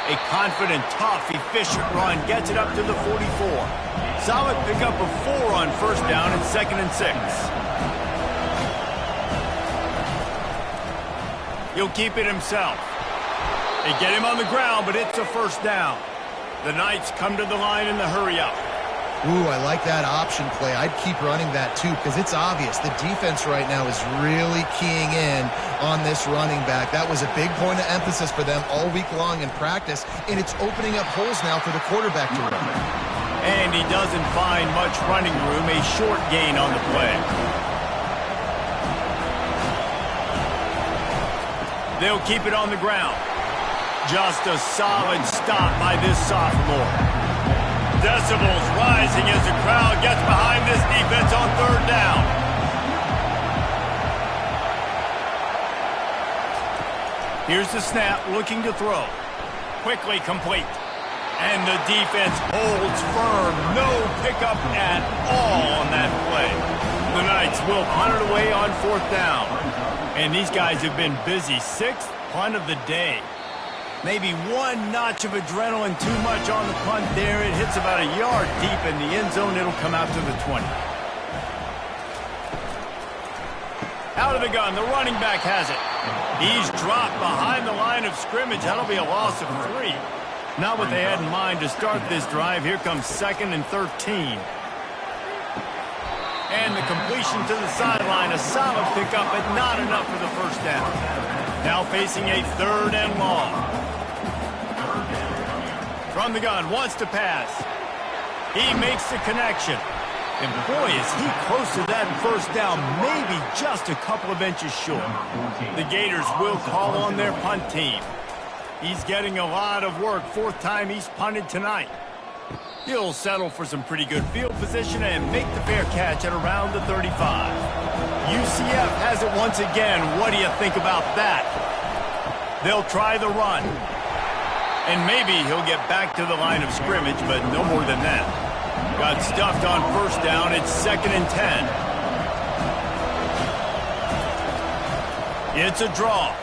A confident, tough, efficient run gets it up to the 44. Solid pickup of 4 on first down and 2nd and 6. He'll keep it himself. They get him on the ground, but it's a first down. The Knights come to the line in the hurry-up. Ooh, I like that option play. I'd keep running that, too, because it's obvious. The defense right now is really keying in on this running back. That was a big point of emphasis for them all week long in practice, and it's opening up holes now for the quarterback to run. And he doesn't find much running room, a short gain on the play. They'll keep it on the ground. Just a solid stop by this sophomore. Decibels rising as the crowd gets behind this defense on 3rd down. Here's the snap, looking to throw. Quickly complete. And the defense holds firm. No pickup at all on that play. The Knights will punt it away on 4th down. And these guys have been busy. 6th punt of the day. Maybe one notch of adrenaline too much on the punt there. It hits about a yard deep in the end zone. It'll come out to the 20. Out of the gun, the running back has it. He's dropped behind the line of scrimmage. That'll be a loss of 3. Not what they had in mind to start this drive. Here comes 2nd and 13. And the completion to the sideline. A solid pickup, but not enough for the first down. Now facing a 3rd and long. From the gun, wants to pass. He makes the connection. And boy, is he close to that first down, maybe just a couple of inches short. The Gators will call on their punt team. He's getting a lot of work. 4th time he's punted tonight. He'll settle for some pretty good field position and make the fair catch at around the 35. UCF has it once again. What do you think about that? They'll try the run. And maybe he'll get back to the line of scrimmage, but no more than that. Got stuffed on first down. It's 2nd and 10. It's a draw.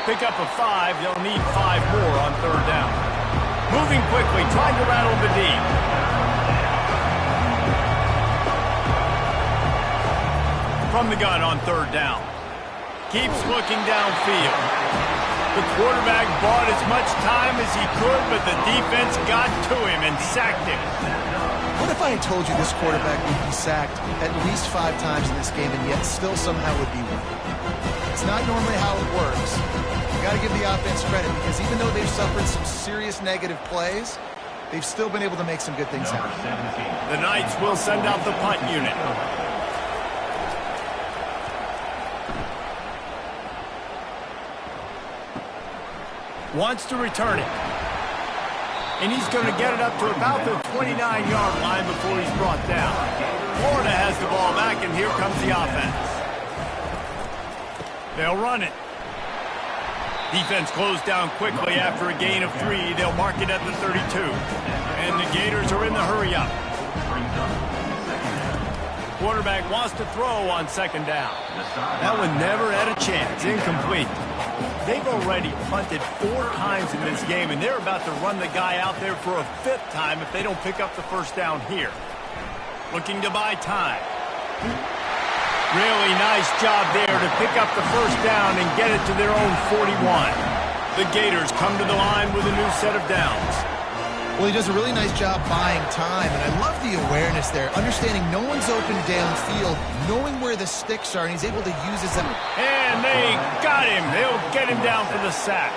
Pick up a 5. They'll need 5 more on 3rd down. Moving quickly, trying to rattle the deep. From the gun on 3rd down. Keeps looking downfield. The quarterback bought as much time as he could, but the defense got to him and sacked him. What if I had told you this quarterback would be sacked at least 5 times in this game and yet still somehow would be winning? It's not normally how it works. You got to give the offense credit because even though they've suffered some serious negative plays, they've still been able to make some good things happen. The Knights will send out the punt unit. Wants to return it. And he's going to get it up to about the 29-yard line before he's brought down. Florida has the ball back, and here comes the offense. They'll run it. Defense closed down quickly after a gain of 3. They'll mark it at the 32. And the Gators are in the hurry-up. Quarterback wants to throw on 2nd down. That one never had a chance. Incomplete. They've already punted 4 times in this game, and they're about to run the guy out there for a 5th time if they don't pick up the first down here. Looking to buy time. Really nice job there to pick up the first down and get it to their own 41. The Gators come to the line with a new set of downs. Well, he does a really nice job buying time, and I love the awareness there, understanding no one's open downfield, knowing where the sticks are, and he's able to use his... And they got him. They'll get him down for the sack.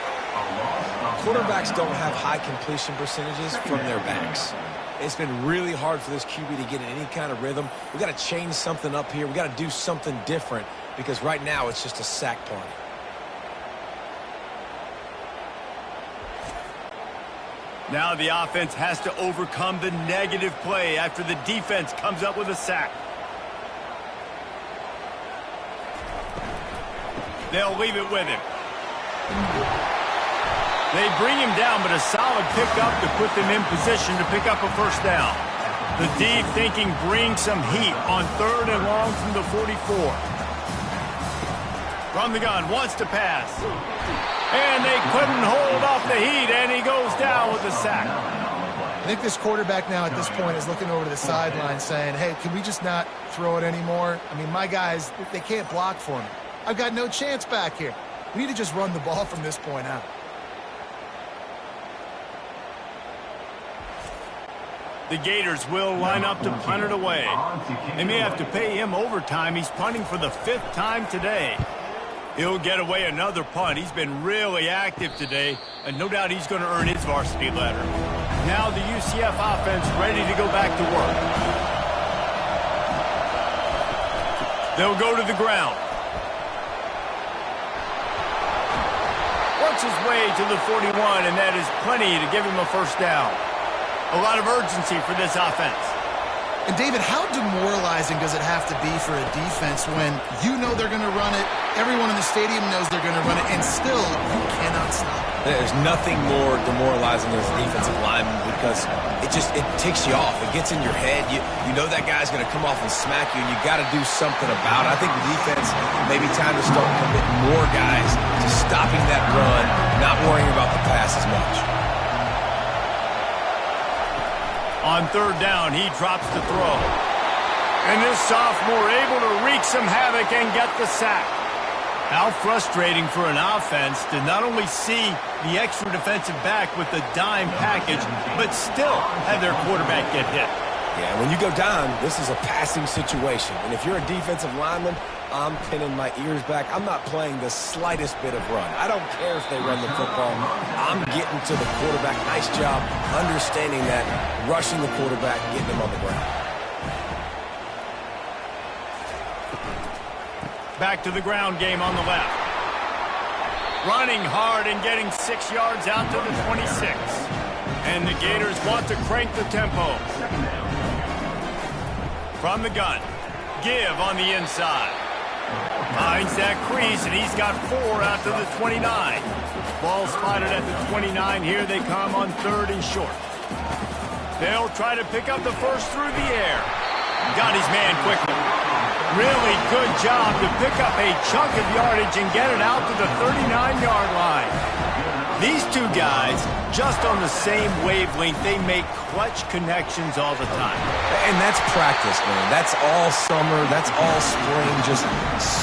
Quarterbacks don't have high completion percentages from their backs. It's been really hard for this QB to get in any kind of rhythm. We've got to change something up here. We've got to do something different because right now it's just a sack party. Now the offense has to overcome the negative play after the defense comes up with a sack. They'll leave it with him. They bring him down, but a solid pickup to put them in position to pick up a first down. The D thinking bring some heat on 3rd and long from the 44. From the gun, wants to pass. And they couldn't hold off the heat, and he goes down with the sack. I think this quarterback now at this point is looking over to the sideline saying, hey, can we just not throw it anymore? I mean, my guys, they can't block for me. I've got no chance back here. We need to just run the ball from this point out. The Gators will line up to punt it away. They may have to pay him overtime. He's punting for the 5th time today. He'll get away another punt. He's been really active today, and no doubt he's going to earn his varsity letter. Now the UCF offense ready to go back to work. They'll go to the ground. Works his way to the 41, and that is plenty to give him a first down. A lot of urgency for this offense. And David, how demoralizing does it have to be for a defense when you know they're going to run it, Everyone in the stadium knows they're going to run it, and still, you cannot stop it. There's nothing more demoralizing as a defensive lineman because it ticks you off. It gets in your head. You know that guy's going to come off and smack you, and you got to do something about it. I think the defense maybe time to start committing more guys to stopping that run, not worrying about the pass as much. On third down, he drops the throw. And this sophomore able to wreak some havoc and get the sack. How frustrating for an offense to not only see the extra defensive back with the dime package, but still have their quarterback get hit. Yeah, when you go down, this is a passing situation. And if you're a defensive lineman, I'm pinning my ears back. I'm not playing the slightest bit of run. I don't care if they run the football. I'm getting to the quarterback. Nice job understanding that, rushing the quarterback, getting him on the ground. Back to the ground game on the left. Running hard and getting 6 yards out to the 26. And the Gators want to crank the tempo. From the gun. Give on the inside. Finds that crease, and he's got 4 out to the 29. Ball spotted at the 29. Here they come on third and short. They'll try to pick up the first through the air. Got his man quickly. Really good job to pick up a chunk of yardage and get it out to the 39-yard line. These two guys, just on the same wavelength, they make clutch connections all the time. And that's practice, man. That's all summer. That's all spring. Just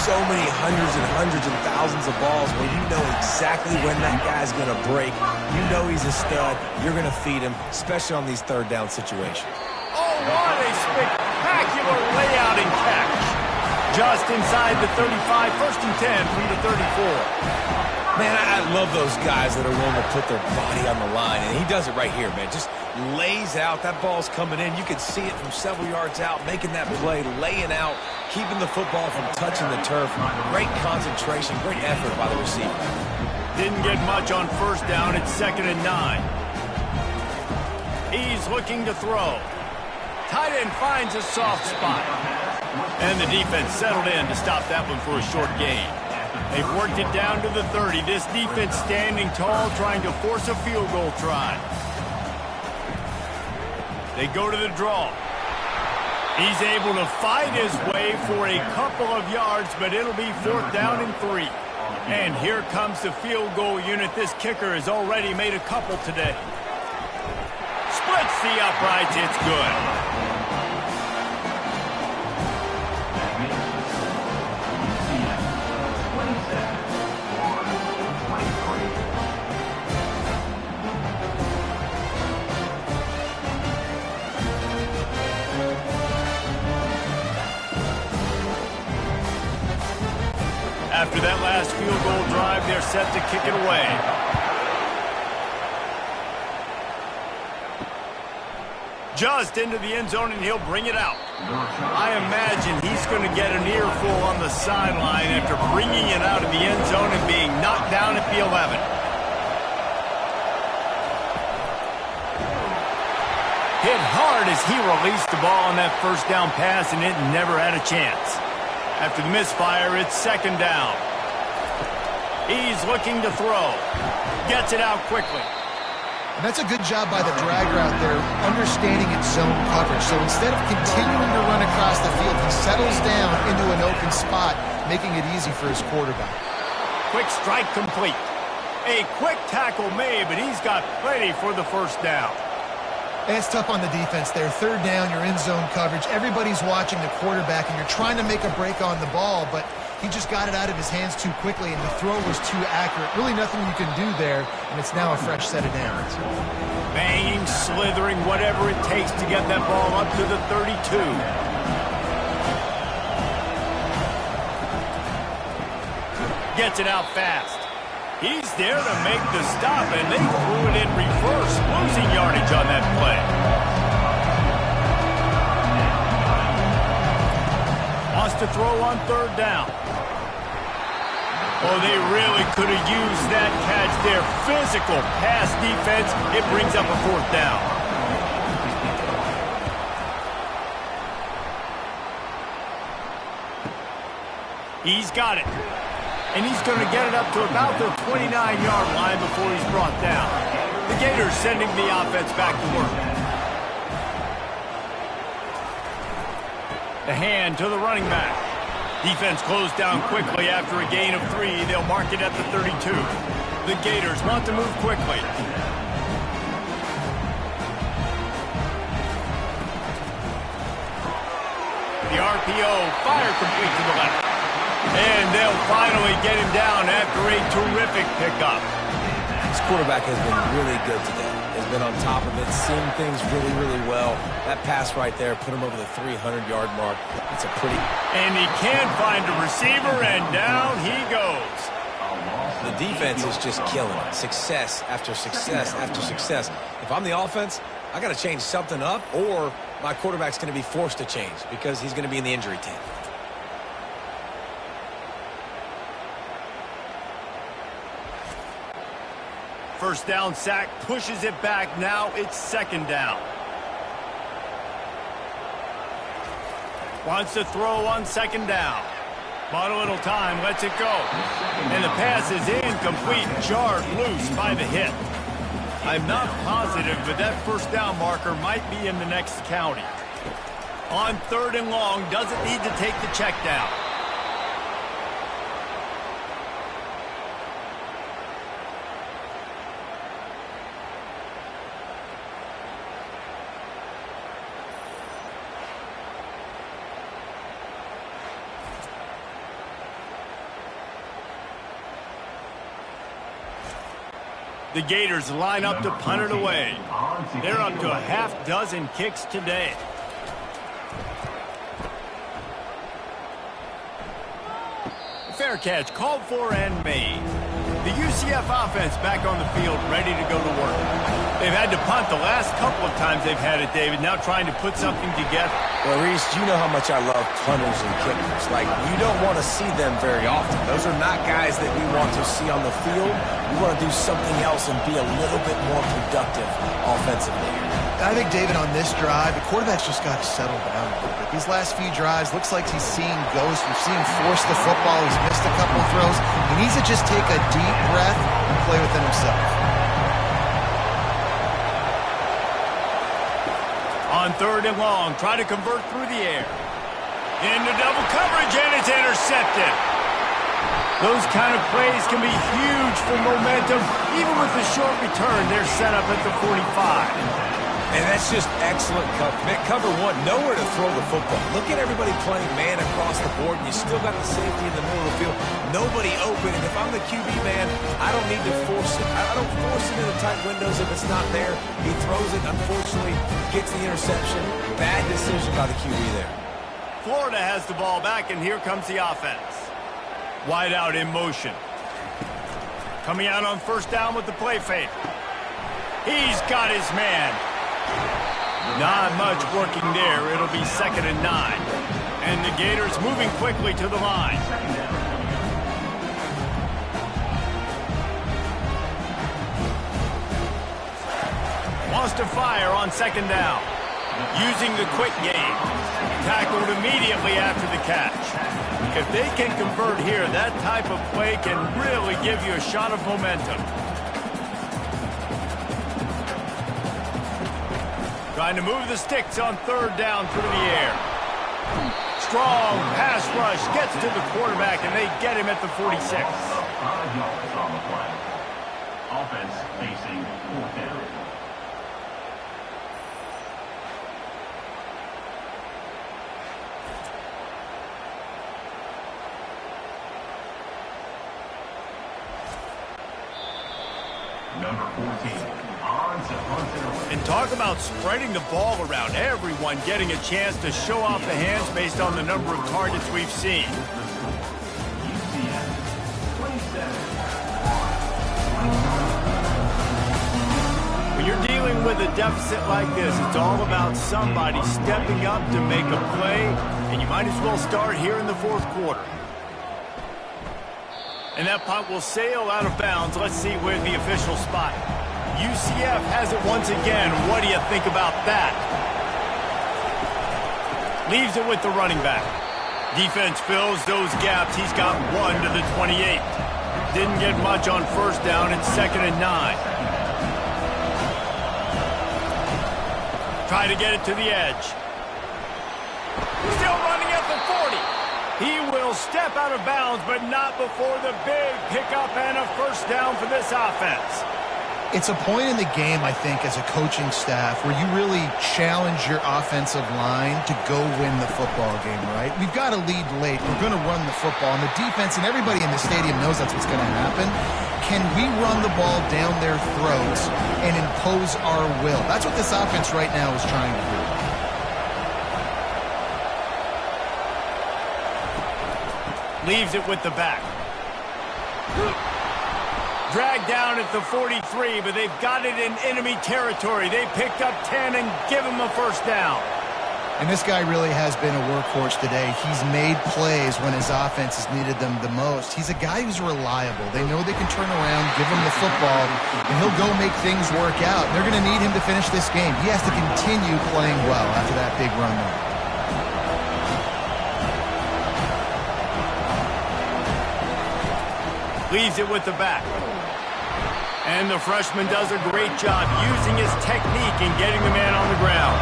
so many hundreds and thousands of balls where you know exactly when that guy's going to break. You know he's a stud. You're going to feed him, especially on these third down situations. Oh, what a spectacular layout and catch. Just inside the 35, first and 10 from the 34. Man, I love those guys that are willing to put their body on the line, and he does it right here, man. Just lays out. That ball's coming in. You can see it from several yards out, making that play, laying out, keeping the football from touching the turf. Great concentration, great effort by the receiver. Didn't get much on first down. It's 2nd and 9. He's looking to throw. Tight end finds a soft spot. And the defense settled in to stop that one for a short gain. They've worked it down to the 30. This defense standing tall, trying to force a field goal try. They go to the draw. He's able to fight his way for a couple of yards, but it'll be 4th down and 3. And here comes the field goal unit. This kicker has already made a couple today. Splits the uprights. It's good. After that last field goal drive, they're set to kick it away. Just into the end zone, and he'll bring it out. I imagine he's going to get an earful on the sideline after bringing it out of the end zone and being knocked down at the 11. Hit hard as he released the ball on that first down pass, and it never had a chance. After the misfire, it's 2nd down. He's looking to throw. Gets it out quickly. And that's a good job by the dragger out there, understanding its zone coverage. So instead of continuing to run across the field, he settles down into an open spot, making it easy for his quarterback. Quick strike complete. A quick tackle made, but he's got plenty for the first down. And it's tough on the defense there. 3rd down, you're in zone coverage. Everybody's watching the quarterback, and you're trying to make a break on the ball, but he just got it out of his hands too quickly, and the throw was too accurate. Really nothing you can do there, and it's now a fresh set of downs. Banging, slithering, whatever it takes to get that ball up to the 32. Gets it out fast. He's there to make the stop, and they threw it in reverse, losing yardage on that play. Wants to throw on 3rd down. Oh, they really could have used that catch there. Physical pass defense. It brings up a 4th down. He's got it. And he's going to get it up to about the 29-yard line before he's brought down. The Gators sending the offense back to work. The hand to the running back. Defense closed down quickly after a gain of 3. They'll mark it at the 32. The Gators want to move quickly. The RPO, fire complete to the left. And they'll finally get him down after a terrific pickup. This quarterback has been really good today. Has been on top of it, seeing things really, really well. That pass right there put him over the 300-yard mark. It's a pretty... And he can't find a receiver, and down he goes. The defense is just killing it. Success after success after success. If I'm the offense, I got to change something up, or my quarterback's going to be forced to change because he's going to be in the injury team. First down sack, pushes it back. Now it's second down. Wants to throw on second down. Bought a little time, lets it go. And the pass is incomplete, jarred loose by the hit. I'm not positive, but that first down marker might be in the next county. On third and long, doesn't need to take the check down. The Gators line up to punt it away. They're up to a half dozen kicks today. Fair catch, called for and made. The UCF offense back on the field, ready to go to work. They've had to punt the last couple of times they've had it, David, now trying to put something together. Well, Reese, you know how much I love punters and kickers. Like, you don't want to see them very often. Those are not guys that we want to see on the field. We want to do something else and be a little bit more productive offensively. I think, David, on this drive, the quarterback's just got to settle down a little bit. These last few drives, looks like he's seeing ghosts. We've seen him force the football. He's missed a couple of throws. He needs to just take a deep breath and play within himself. On third and long, try to convert through the air. Into double coverage, and it's intercepted. Those kind of plays can be huge for momentum. Even with the short return, they're set up at the 45. And that's just excellent cover. Cover one, nowhere to throw the football. Look at everybody playing man across the board, and you still got the safety in the middle of the field. Nobody open, and if I'm the QB man, I don't need to force it. I don't force it into tight windows if it's not there. He throws it, unfortunately, gets the interception. Bad decision by the QB there. Florida has the ball back, and here comes the offense. Wide out in motion. Coming out on first down with the play fake. He's got his man. Not much working there. It'll be 2nd and 9. And the Gators moving quickly to the line. Wants to fire on 2nd down. Using the quick game. Tackled immediately after the catch. If they can convert here, that type of play can really give you a shot of momentum. Trying to move the sticks on third down through the air. Strong pass rush gets to the quarterback, and they get him at the 46. 5 yards on the play. Offense facing 4th down. Number 14. And talk about spreading the ball around. Everyone getting a chance to show off the hands based on the number of targets we've seen. When you're dealing with a deficit like this, it's all about somebody stepping up to make a play, and you might as well start here in the 4th quarter. And that punt will sail out of bounds. Let's see where the official spot. UCF has it once again. What do you think about that? Leaves it with the running back. Defense fills those gaps. He's got 1 to the 28. Didn't get much on first down. It's 2nd and 9. Try to get it to the edge. Still running at the 40. He will step out of bounds, but not before the big pickup and a first down for this offense. It's a point in the game, I think, as a coaching staff where you really challenge your offensive line to go win the football game, right? We've got to lead late. We're going to run the football. And the defense and everybody in the stadium knows that's what's going to happen. Can we run the ball down their throats and impose our will? That's what this offense right now is trying to do. Leaves it with the back. Dragged down at the 43, but they've got it in enemy territory. They picked up 10 and give him a first down. And this guy really has been a workhorse today. He's made plays when his offense has needed them the most. He's a guy who's reliable. They know they can turn around, give him the football, and he'll go make things work out. They're going to need him to finish this game. He has to continue playing well after that big run there. Leaves it with the back. And the freshman does a great job using his technique and getting the man on the ground.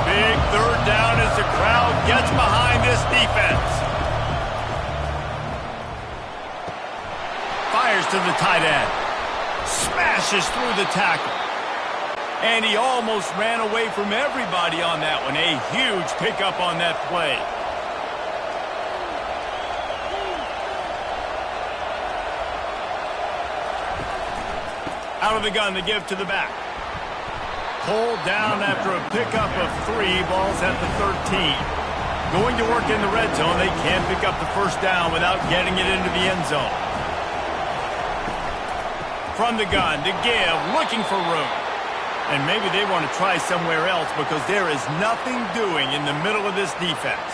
Big third down as the crowd gets behind this defense. Fires to the tight end. Smashes through the tackle. And he almost ran away from everybody on that one. A huge pickup on that play. Out of the gun, the give to the back. Pulled down after a pickup of 3, balls at the 13. Going to work in the red zone. They can't pick up the first down without getting it into the end zone. From the gun, the give, looking for room. And maybe they want to try somewhere else because there is nothing doing in the middle of this defense.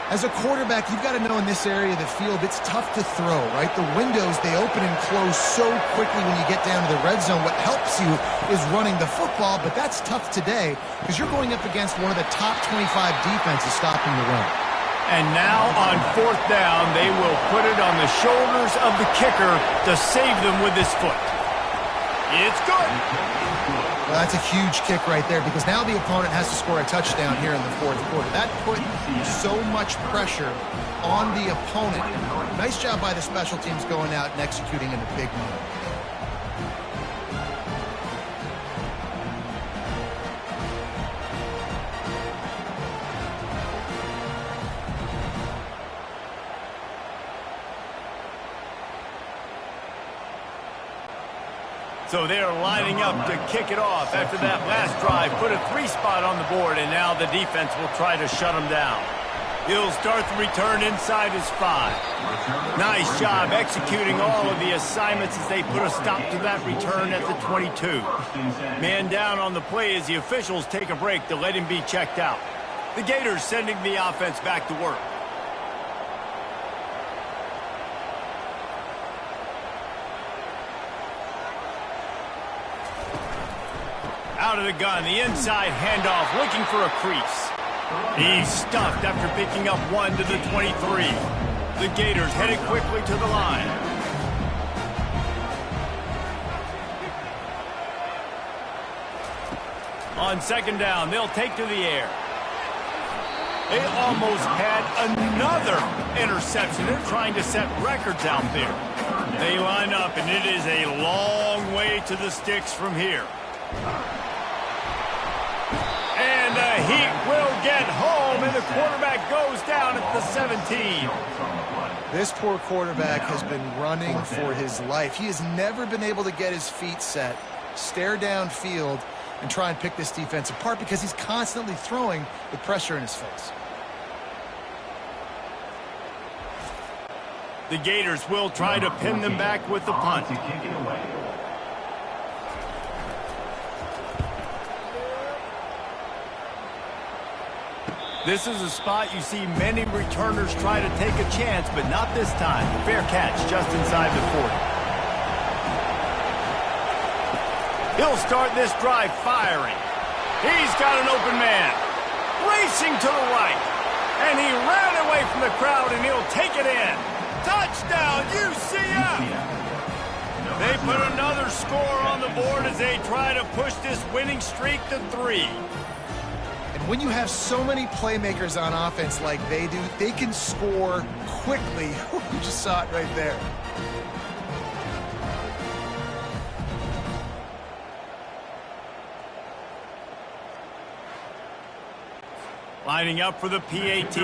As a quarterback, you've got to know in this area of the field, it's tough to throw, right? The windows, they open and close so quickly when you get down to the red zone. What helps you is running the football, but that's tough today because you're going up against one of the top 25 defenses stopping the run. And now on 4th down, they will put it on the shoulders of the kicker to save them with his foot. It's good. Well, that's a huge kick right there because now the opponent has to score a touchdown here in the 4th quarter. That put so much pressure on the opponent. Nice job by the special teams going out and executing in a big moment. So they're lining up to kick it off after that last drive. Put a 3 spot on the board, and now the defense will try to shut them down. He'll start the return inside his 5. Nice job executing all of the assignments as they put a stop to that return at the 22. Man down on the play as the officials take a break to let him be checked out. The Gators sending the offense back to work. Out of the gun, the inside handoff, looking for a crease. He's stuffed after picking up 1 to the 23. The Gators headed quickly to the line. On 2nd down, they'll take to the air. They almost had another interception. They're trying to set records out there. They line up, and it is a long way to the sticks from here. And the Heat will get home, and the quarterback goes down at the 17. This poor quarterback has been running for his life. He has never been able to get his feet set, stare downfield, and try and pick this defense apart because he's constantly throwing with pressure in his face. The Gators will try to pin them back with the punt. This is a spot you see many returners try to take a chance, but not this time. Fair catch just inside the 40. He'll start this drive firing. He's got an open man. Racing to the right. And he ran away from the crowd, and he'll take it in. Touchdown, UCF! They put another score on the board as they try to push this winning streak to 3. And when you have so many playmakers on offense like they do, they can score quickly. You just saw it right there. Lining up for the PAT.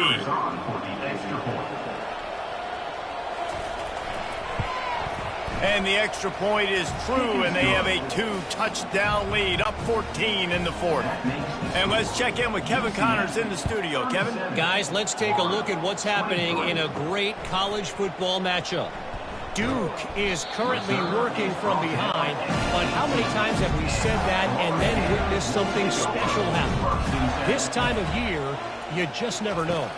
And the extra point is true, and they have a 2-touchdown lead, up 14 in the 4th. And let's check in with Kevin Connors in the studio. Kevin? Guys, let's take a look at what's happening in a great college football matchup. Duke is currently working from behind, but how many times have we said that and then witnessed something special happen? This time of year, you just never know.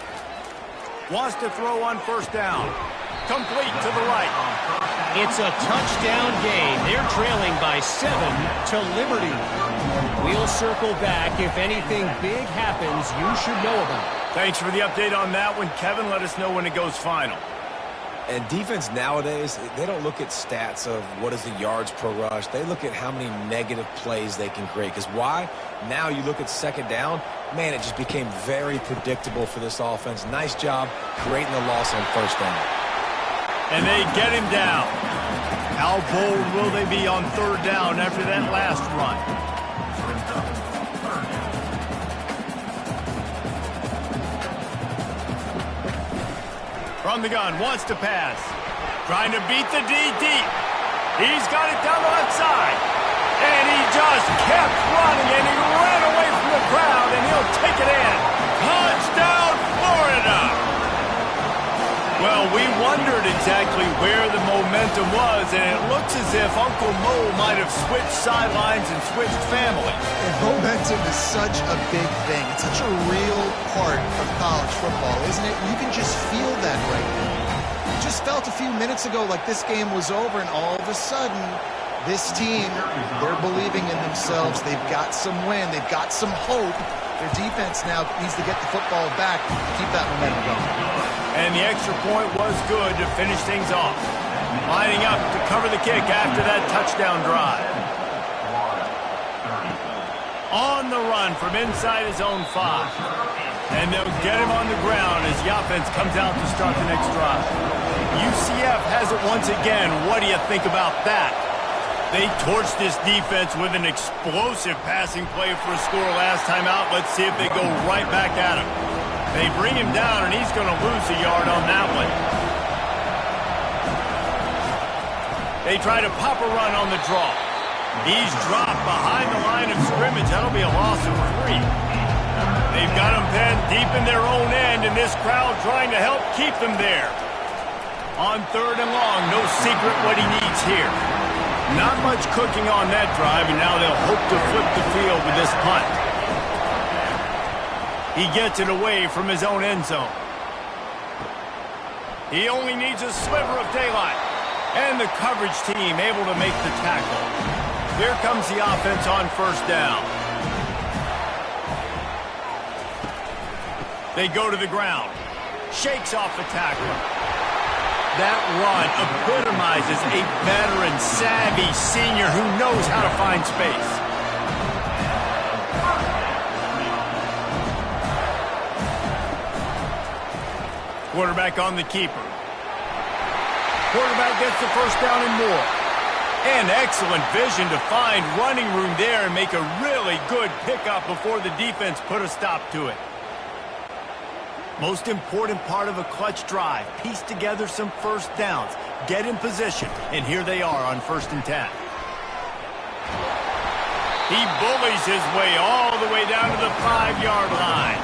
Wants to throw on first down. Complete to the right. It's a touchdown game. They're trailing by 7 to Liberty. We'll circle back. If anything big happens, you should know about it. Thanks for the update on that one, Kevin. Let us know when it goes final. And defense nowadays, they don't look at stats of what is the yards per rush. They look at how many negative plays they can create. Because why? Now you look at second down, man, it just became very predictable for this offense. Nice job creating the loss on first down. And they get him down. How bold will they be on third down after that last run? From the gun, wants to pass. Trying to beat the D deep. He's got it down the left side. And he just kept running, and he ran away from the crowd, and he'll take it in. Touchdown, Florida! Well, we wondered exactly where the momentum was, and it looks as if Uncle Mo might have switched sidelines and switched family. And momentum is such a big thing. It's such a real part of college football, isn't it? You can just feel that right now. It just felt a few minutes ago like this game was over, and all of a sudden, this team, they're believing in themselves. They've got some wind. They've got some hope. Their defense now needs to get the football back to keep that momentum going. And the extra point was good to finish things off. Lining up to cover the kick after that touchdown drive. On the run from inside his own 5. And they'll get him on the ground as the offense comes out to start the next drive. UCF has it once again. What do you think about that? They torched this defense with an explosive passing play for a score last time out. Let's see if they go right back at him. They bring him down, and he's going to lose a yard on that one. They try to pop a run on the draw. He's dropped behind the line of scrimmage. That'll be a loss of 3. They've got him pinned deep in their own end, and this crowd trying to help keep them there. On third and long, no secret what he needs here. Not much cooking on that drive, and now they'll hope to flip the field with this punt. He gets it away from his own end zone. He only needs a sliver of daylight. And the coverage team able to make the tackle. Here comes the offense on first down. They go to the ground. Shakes off the tackle. That run epitomizes a veteran, savvy senior who knows how to find space. Quarterback on the keeper. Quarterback gets the first down and more. And excellent vision to find running room there and make a really good pickup before the defense put a stop to it. Most important part of a clutch drive. Piece together some first downs. Get in position. And here they are on 1st and 10. He bullies his way all the way down to the 5-yard line.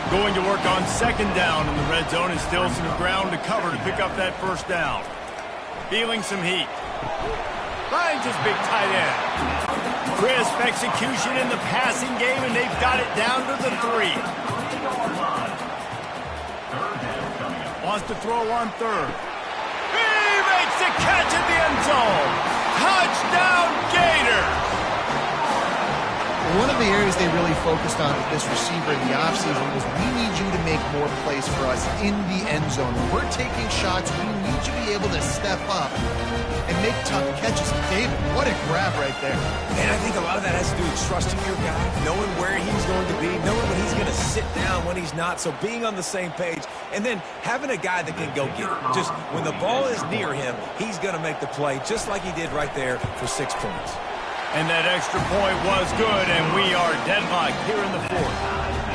Going to work on second down in the red zone and still some ground to cover to pick up that first down. Feeling some heat. Finds his big tight end. Crisp execution in the passing game, and they've got it down to the 3. Wants to throw on third. He makes the catch at the end zone. Touchdown, Gators! One of the areas they really focused on with this receiver in the offseason was we need you to make more plays for us in the end zone. When we're taking shots, we need you to be able to step up and make tough catches. David, what a grab right there. And I think a lot of that has to do with trusting your guy, knowing where he's going to be, knowing when he's going to sit down, when he's not, so being on the same page, and then having a guy that can go get it. Just when the ball is near him, he's going to make the play, just like he did right there for 6 points. And that extra point was good, and we are deadlocked here in the fourth.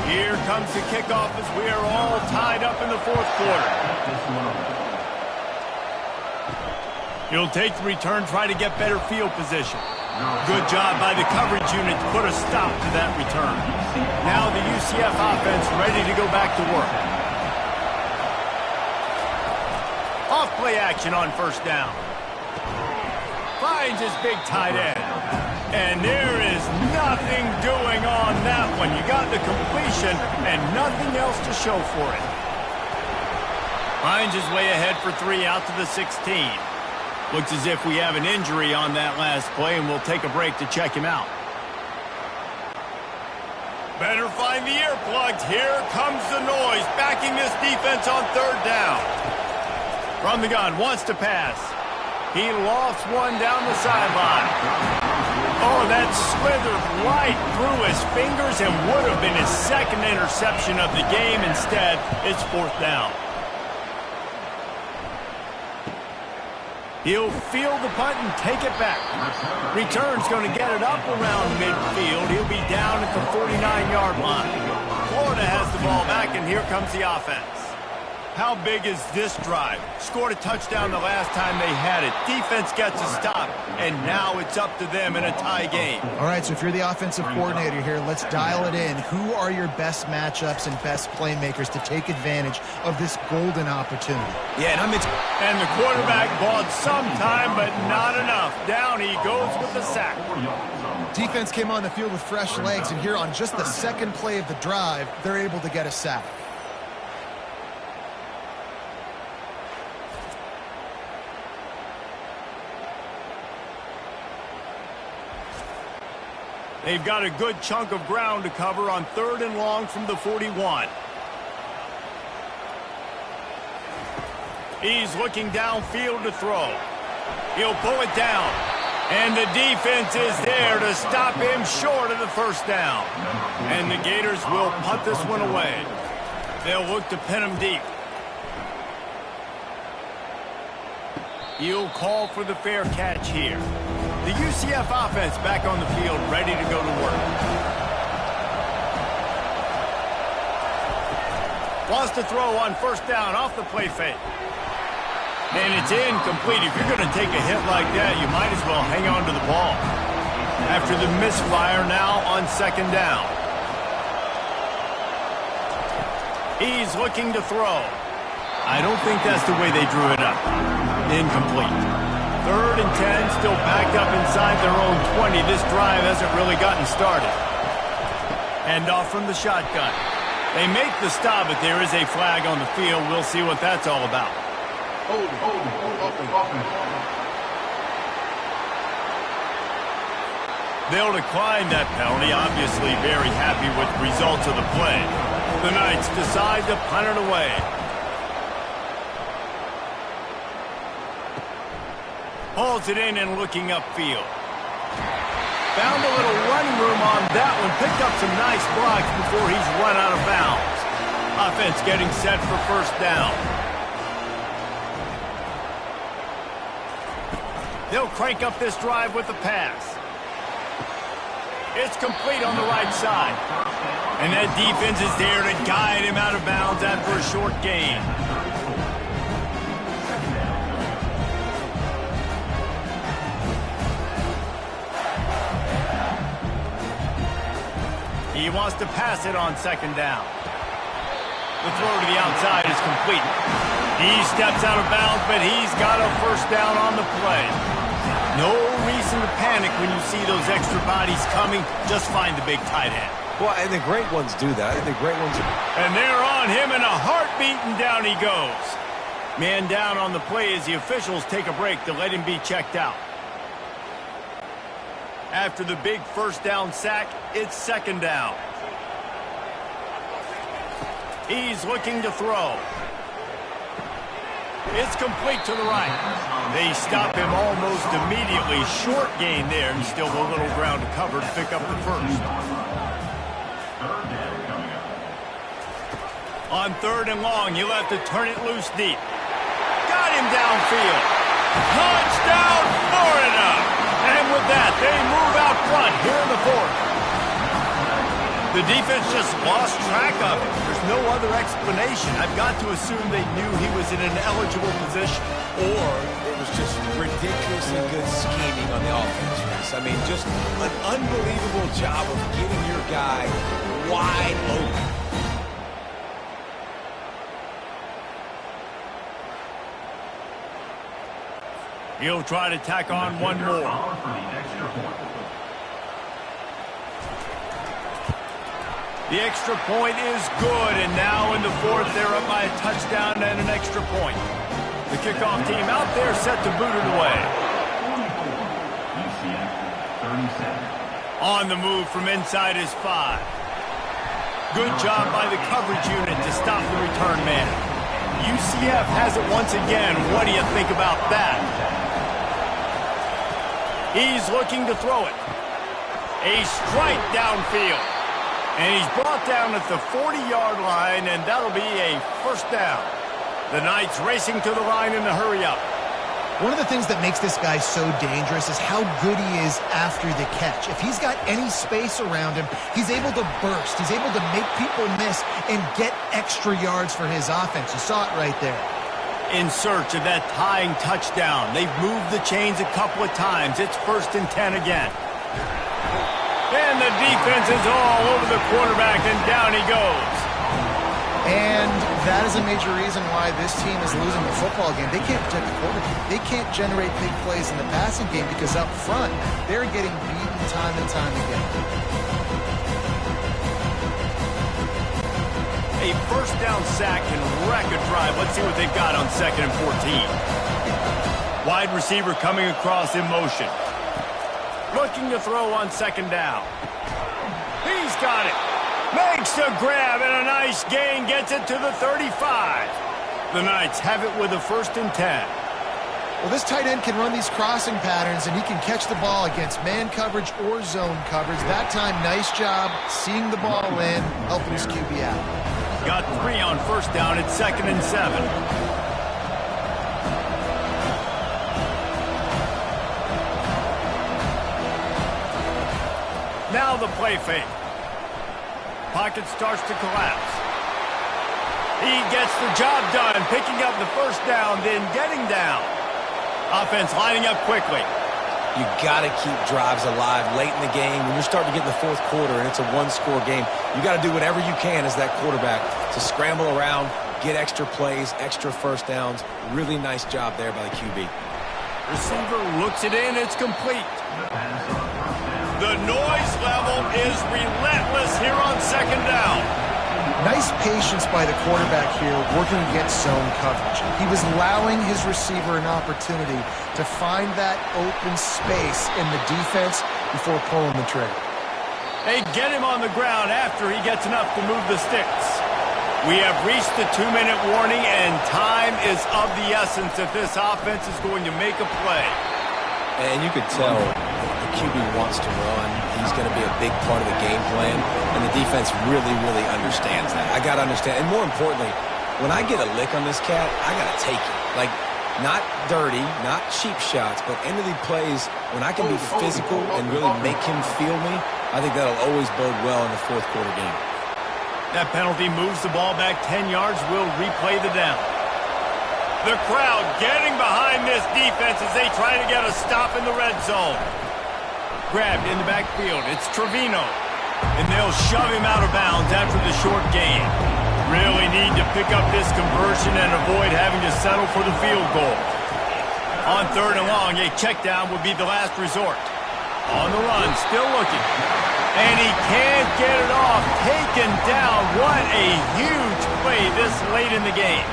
Here comes the kickoff as we are all tied up in the fourth quarter. He'll take the return, try to get better field position. Good job by the coverage unit to put a stop to that return. Now the UCF offense ready to go back to work. Off play action on first down. Finds his big tight end. And there is nothing doing on that one. You got the completion and nothing else to show for it. Finds his way ahead for 3 out to the 16. Looks as if we have an injury on that last play, and we'll take a break to check him out. Better find the earplugs. Here comes the noise, backing this defense on third down. From the gun, wants to pass. He lofts one down the sideline. Oh, that slithered right through his fingers and would have been his second interception of the game. Instead, it's fourth down. He'll field the punt and take it back. Return's going to get it up around midfield. He'll be down at the 49-yard line. Florida has the ball back, and here comes the offense. How big is this drive? Scored a touchdown the last time they had it. Defense gets a stop, and now it's up to them in a tie game. All right, so if you're the offensive coordinator here, let's dial it in. Who are your best matchups and best playmakers to take advantage of this golden opportunity? Yeah, and the quarterback bought some time, but not enough. Down he goes with the sack. Defense came on the field with fresh legs, and here on just the second play of the drive, they're able to get a sack. They've got a good chunk of ground to cover on 3rd and long from the 41. He's looking downfield to throw. He'll pull it down. And the defense is there to stop him short of the first down. And the Gators will punt this one away. They'll look to pin him deep. He'll call for the fair catch here. The UCF offense back on the field, ready to go to work. Wants to throw on first down off the play fake. And it's incomplete. If you're going to take a hit like that, you might as well hang on to the ball. After the misfire now on 2nd down. He's looking to throw. I don't think that's the way they drew it up. Incomplete. 3rd and 10, still backed up inside their own 20. This drive hasn't really gotten started. Hand off from the shotgun. They make the stop, but there is a flag on the field. We'll see what that's all about. They'll decline that penalty, obviously very happy with the results of the play. The Knights decide to punt it away. Hauls it in and looking upfield. Found a little running room on that one. Picked up some nice blocks before he's run out of bounds. Offense getting set for first down. They'll crank up this drive with the pass. It's complete on the right side. And that defense is there to guide him out of bounds after a short gain. He wants to pass it on 2nd down. The throw to the outside is complete. He steps out of bounds, but he's got a first down on the play. No reason to panic when you see those extra bodies coming. Just find the big tight end. Well, and the great ones do that. The great ones. And they're on him in a heartbeat, and down he goes. Man down on the play as the officials take a break to let him be checked out. After the big first down sack, it's 2nd down. He's looking to throw. It's complete to the right. They stop him almost immediately. Short gain there, and still a little ground to cover to pick up the first. On 3rd and long, he'll have to turn it loose deep. Got him downfield. Touchdown, Florida! And with that, they move out front here in the 4th. The defense just lost track of it. There's no other explanation. I've got to assume they knew he was in an eligible position. Or it was just ridiculously good scheming on the offense, Reese. I mean, just an unbelievable job of getting your guy wide open. He'll try to tack on one more. The extra point is good, and now in the 4th, they're up by a touchdown and an extra point. The kickoff team out there set to boot it away. UCF 37. On the move from inside his 5. Good job by the coverage unit to stop the return man. UCF has it once again. What do you think about that? He's looking to throw it. A strike downfield. And he's brought down at the 40-yard line, and that'll be a first down. The Knights racing to the line in a hurry-up. One of the things that makes this guy so dangerous is how good he is after the catch. If he's got any space around him, he's able to burst. He's able to make people miss and get extra yards for his offense. You saw it right there. In search of that tying touchdown. They've moved the chains a couple of times. It's 1st and 10 again. And the defense is all over the quarterback, and down he goes. And that is a major reason why this team is losing the football game. They can't protect the quarterback. They can't generate big plays in the passing game because up front, they're getting beaten time and time again. A first down sack can wreck a drive. Let's see what they've got on 2nd and 14. Wide receiver coming across in motion. Looking to throw on 2nd down. He's got it. Makes a grab and a nice gain. Gets it to the 35. The Knights have it with a 1st and 10. Well, this tight end can run these crossing patterns, and he can catch the ball against man coverage or zone coverage. That time, nice job seeing the ball in, helping his QB out. Got 3 on 1st down. It's 2nd and 7. Now the play fake. Pocket starts to collapse. He gets the job done, picking up the 1st down, then getting down. Offense lining up quickly. You got to keep drives alive late in the game. When you're starting to get in the 4th quarter and it's a one-score game, you got to do whatever you can as that quarterback to scramble around, get extra plays, extra 1st downs. Really nice job there by the QB. Receiver looks it in. It's complete. The noise level is relentless here on 2nd down. Nice patience by the quarterback here, working against zone coverage. He was allowing his receiver an opportunity to find that open space in the defense before pulling the trigger. They get him on the ground after he gets enough to move the sticks. We have reached the 2-minute warning, and time is of the essence if this offense is going to make a play. And you could tell the QB wants to run. He's going to be a big part of the game plan, and the defense really, really understands that. I got to understand. And more importantly, when I get a lick on this cat, I got to take it. Like, not dirty, not cheap shots, but end of the plays, when I can be physical and really make him feel me, I think that'll always bode well in the 4th quarter game. That penalty moves the ball back 10 yards. We'll replay the down. The crowd getting behind this defense as they try to get a stop in the red zone. Grabbed in the backfield. It's Trevino. And they'll shove him out of bounds after the short gain. Really need to pick up this conversion and avoid having to settle for the field goal. On 3rd and long, a check down would be the last resort. On the run, still looking. And he can't get it off. Taken down. What a huge play this late in the game.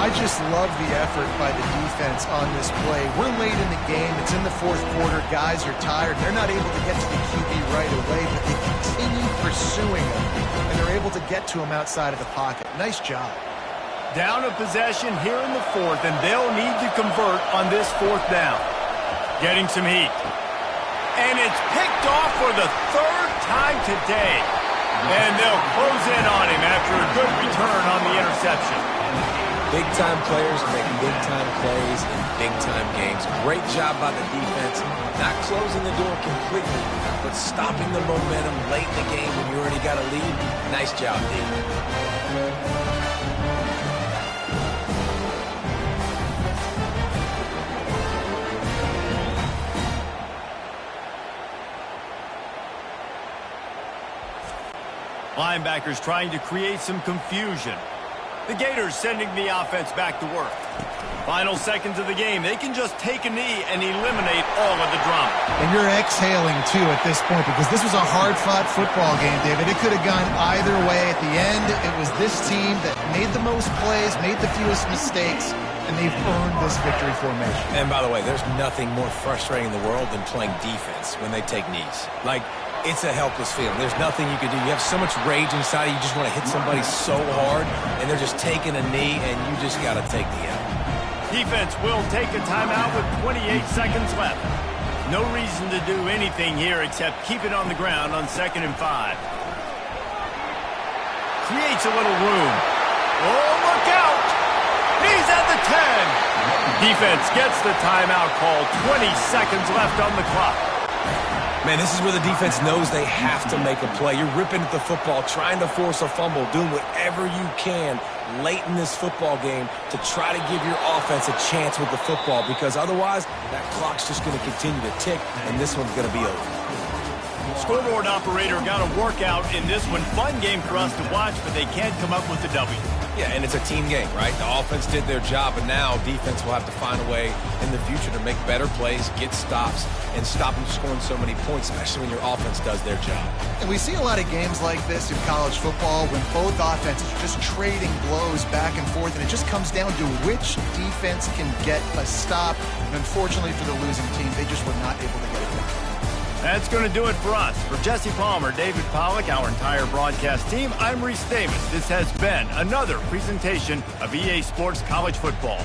I just love the effort by the defense on this play. We're late in the game. It's in the fourth quarter. Guys are tired. They're not able to get to the QB right away, but they continue pursuing him, and they're able to get to him outside of the pocket. Nice job. Down a possession here in the fourth, and they'll need to convert on this fourth down. Getting some heat. And it's picked off for the third time today. And they'll close in on him after a good return on the interception. Big-time players make big-time plays in big-time games. Great job by the defense. Not closing the door completely, but stopping the momentum late in the game when you already got a lead. Nice job, D. Linebackers trying to create some confusion. The Gators sending the offense back to work. Final seconds of the game. They can just take a knee and eliminate all of the drama. And you're exhaling, too, at this point, because this was a hard-fought football game, David. It could have gone either way. At the end, it was this team that made the most plays, made the fewest mistakes, and they've earned this victory formation. And by the way, there's nothing more frustrating in the world than playing defense when they take knees. Like, it's a helpless feeling. There's nothing you can do. You have so much rage inside. You just want to hit somebody so hard, and they're just taking a knee, and you just got to take the L. Defense will take a timeout with 28 seconds left. No reason to do anything here except keep it on the ground on 2nd and 5. Creates a little room. Oh, look out! He's at the 10. Defense gets the timeout call. 20 seconds left on the clock. Man, this is where the defense knows they have to make a play. You're ripping at the football, trying to force a fumble, doing whatever you can late in this football game to try to give your offense a chance with the football, because otherwise that clock's just going to continue to tick, and this one's going to be over. Scoreboard operator got a workout in this one. Fun game for us to watch, but they can't come up with the W. Yeah, and it's a team game, right? The offense did their job, and now defense will have to find a way in the future to make better plays, get stops, and stop them scoring so many points, especially when your offense does their job. And we see a lot of games like this in college football when both offenses are just trading blows back and forth, and it just comes down to which defense can get a stop. And unfortunately for the losing team, they just were not able to get it done. That's going to do it for us. For Jesse Palmer, David Pollack, our entire broadcast team, I'm Reese Davis. This has been another presentation of EA Sports College Football.